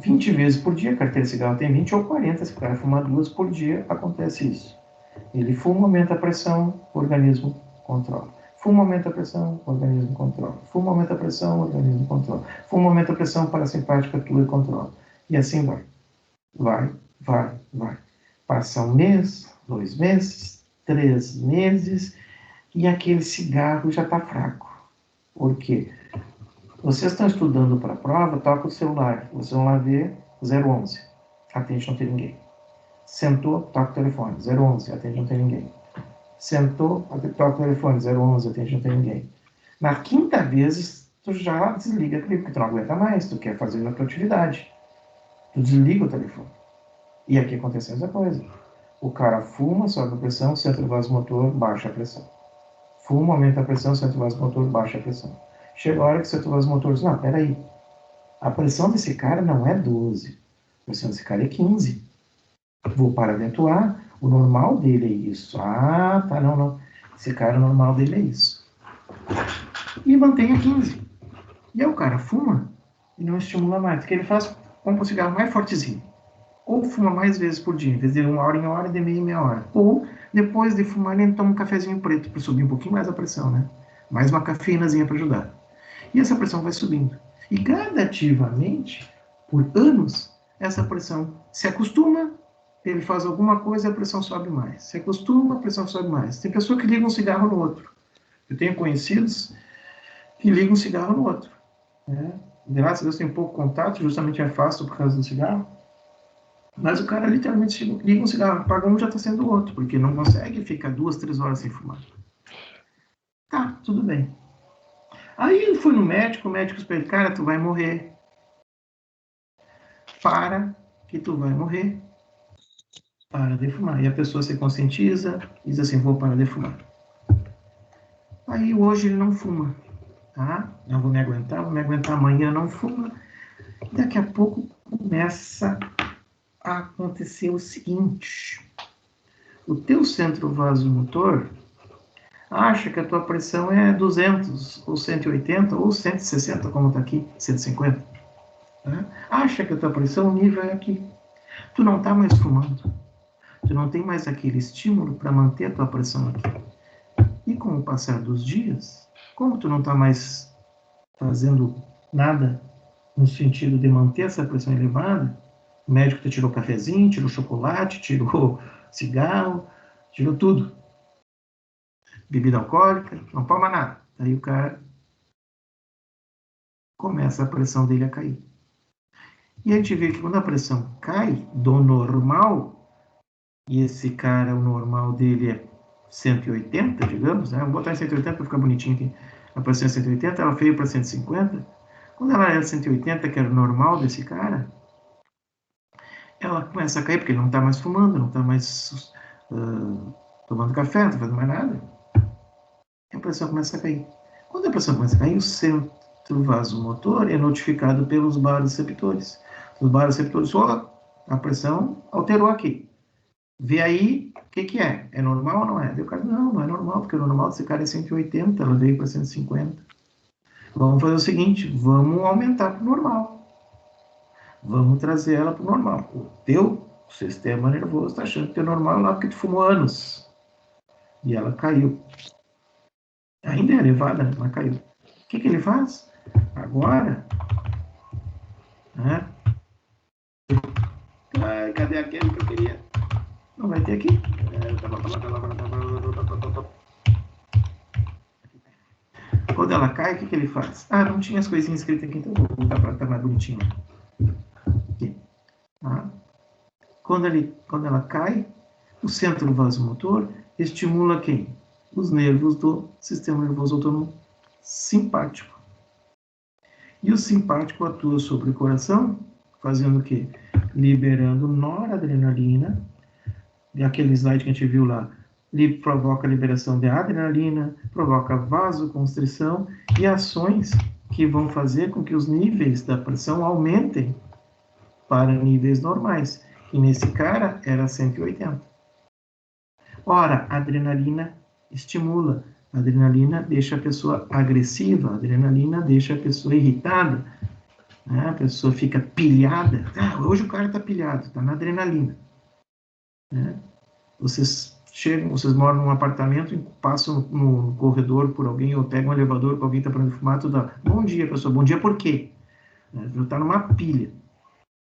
Speaker 1: 20 vezes por dia, a carteira de cigarro tem 20 ou 40, se o cara fumar 2 por dia, acontece isso. Ele fuma, aumenta a pressão, o organismo controla. Fuma, aumenta a pressão, o organismo controla. Fuma, aumenta a pressão, o organismo controla. Fuma, aumenta a pressão parasimpática, atua e controla. E assim vai. Vai. Passa um mês, 2 meses, 3 meses, e aquele cigarro já está fraco. Por quê? Vocês estão estudando para a prova, toca o celular. Vocês vão lá ver 011. Atende, não tem ninguém. Sentou, toca o telefone. 011, atende, não tem ninguém. Sentou, toca o telefone. 011, atende, não tem ninguém. Na quinta vez, tu já desliga aquele, porque tu não aguenta mais, tu quer fazer a tua atividade. Tu desliga o telefone. E aqui acontece a mesma coisa. O cara fuma, sobe a pressão, centro vasomotor, baixa a pressão. Fuma, aumenta a pressão, centro vasomotor, baixa a pressão. Chega a hora que o centro vasomotor diz, não, peraí, a pressão desse cara não é 12, a pressão desse cara é 15. Vou paradentuar, o normal dele é isso. Ah, tá, não. Esse cara, o normal dele é isso. E mantém a 15. E aí o cara fuma e não estimula mais. O que ele faz? Compra um cigarro mais fortezinho. Ou fuma mais vezes por dia, em vez de 1 hora em hora, de meia em meia hora. Ou, depois de fumar, ele toma um cafezinho preto para subir um pouquinho mais a pressão, né? Mais uma cafeínazinha para ajudar. E essa pressão vai subindo. E gradativamente, por anos, essa pressão se acostuma, ele faz alguma coisa e a pressão sobe mais. Se acostuma, a pressão sobe mais. Tem pessoa que liga um cigarro no outro. Eu tenho conhecidos que ligam um cigarro no outro. Né? Graças a Deus tem pouco contato, justamente é fácil por causa do cigarro. Mas o cara literalmente liga um cigarro, apaga um, já está sendo o outro, porque não consegue ficar 2, 3 horas sem fumar. Tá, tudo bem. Aí ele foi no médico, o médico explicou, cara, tu vai morrer. Para que tu vai morrer. Para de fumar. E a pessoa se conscientiza e diz assim, vou parar de fumar. Aí hoje ele não fuma. Tá? Não vou me aguentar, amanhã não fuma. Daqui a pouco começa a acontecer o seguinte. O teu centro vasomotor acha que a tua pressão é 200, ou 180, ou 160, como está aqui, 150. Tá? Acha que a tua pressão, o nível é aqui. Tu não está mais fumando. Tu não tem mais aquele estímulo para manter a tua pressão aqui. E com o passar dos dias, como tu não está mais fazendo nada no sentido de manter essa pressão elevada, o médico te tirou cafezinho, tirou chocolate, tirou cigarro, tirou tudo. Bebida alcoólica, não toma nada. Aí o cara começa a pressão dele a cair. E a gente vê que quando a pressão cai do normal, e esse cara, o normal dele é 180, digamos, né? Vamos botar em 180 para ficar bonitinho aqui. A pressão é 180, ela veio para 150. Quando ela era 180, que era o normal desse cara, ela começa a cair, porque ele não está mais fumando, não está mais tomando café, não tá fazendo mais nada. E a pressão começa a cair. Quando a pressão começa a cair, o centro vasomotor é notificado pelos baroreceptores. Os baroreceptores, a pressão alterou aqui. Vê aí o que é. É normal ou não é? Daí o cara, não é normal, porque o normal desse cara é 180, ela veio para 150. Vamos fazer o seguinte, vamos aumentar para o normal. Vamos trazer ela para o normal. O teu sistema nervoso está achando que é normal lá porque tu fumou anos. E ela caiu. Ainda é elevada, mas caiu. O que ele faz? Agora, né? Ai, cadê aquele que eu queria? Não vai ter aqui? Quando ela cai, o que ele faz? Ah, não tinha as coisinhas escritas aqui, então vou voltar para estar mais bonitinho. Aqui. Tá? Quando ela cai, o centro vasomotor estimula quem? Os nervos do sistema nervoso autônomo simpático. E o simpático atua sobre o coração, fazendo o quê? Liberando noradrenalina, e aquele slide que a gente viu lá, ele provoca a liberação de adrenalina, provoca vasoconstrição e ações que vão fazer com que os níveis da pressão aumentem para níveis normais. E nesse cara era 180. Ora, a adrenalina estimula, a adrenalina deixa a pessoa agressiva, a adrenalina deixa a pessoa irritada, né? A pessoa fica pilhada. Ah, hoje o cara está pilhado, está na adrenalina. Né? Vocês chegam, vocês moram num apartamento e passam no corredor por alguém ou pegam um elevador com alguém está para fumar, tudo. Bom dia, pessoa. Bom dia por quê? Está numa pilha.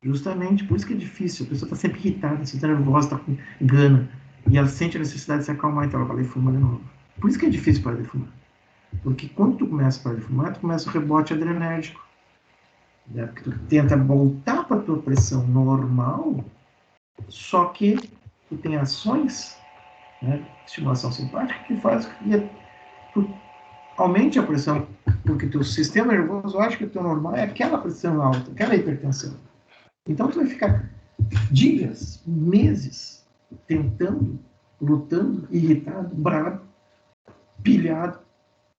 Speaker 1: Justamente por isso que é difícil. A pessoa está sempre irritada, está nervosa, está com gana. E ela sente a necessidade de se acalmar, então ela vai lá e fuma de novo. Por isso que é difícil parar de fumar. Porque quando tu começa a parar de fumar, tu começa o rebote adrenérgico. Né? Porque tu tenta voltar para a tua pressão normal, só que tu tem ações, né, estimulação simpática, que faz com que tu aumente a pressão, porque teu sistema nervoso acha que o teu normal é aquela pressão alta, aquela hipertensão. Então tu vai ficar dias, meses, tentando, lutando, irritado, bravo, pilhado,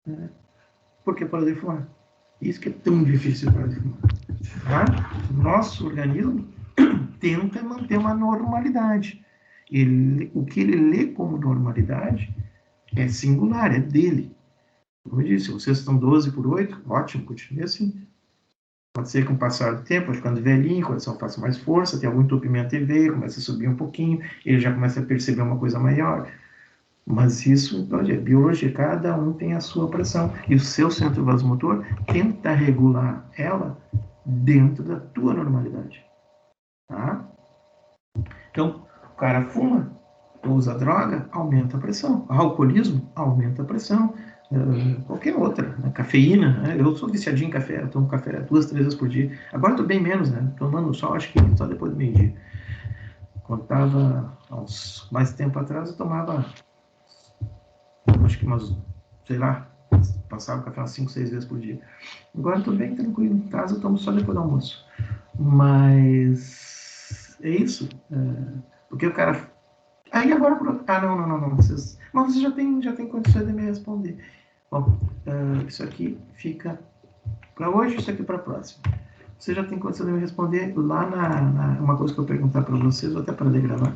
Speaker 1: né? Porque parou de fumar. Isso que é tão difícil parar de fumar. Tá? Nosso organismo tenta manter uma normalidade. O que ele lê como normalidade é singular, é dele. Como eu disse, vocês estão 12 por 8, ótimo, continue assim. Pode ser que com o passar do tempo, ficando velhinho, o coração faça mais força, tem algum entupimento de veia, começa a subir um pouquinho, ele já começa a perceber uma coisa maior. Mas isso, é biologia, cada um tem a sua pressão. E o seu centro vasomotor tenta regular ela dentro da tua normalidade. Tá? Então, o cara fuma, usa droga, aumenta a pressão. Alcoolismo, aumenta a pressão. Qualquer outra, né? Cafeína, né? Eu sou viciadinho em café, eu tomo café 2, 3 vezes por dia. Agora estou bem menos, né? Tomando só, acho que só depois do meio-dia. Quando estava uns mais tempo atrás, eu tomava, acho que umas, sei lá, passava café umas 5, 6 vezes por dia. Agora estou bem tranquilo, em casa eu tomo só depois do almoço. Mas é isso. Porque o cara... Aí agora... Ah, não. Mas você já tem condição de me responder. Bom, isso aqui fica para hoje, isso aqui para a próxima. Você já tem condição de me responder lá uma coisa que eu perguntar para vocês, ou até para gravar.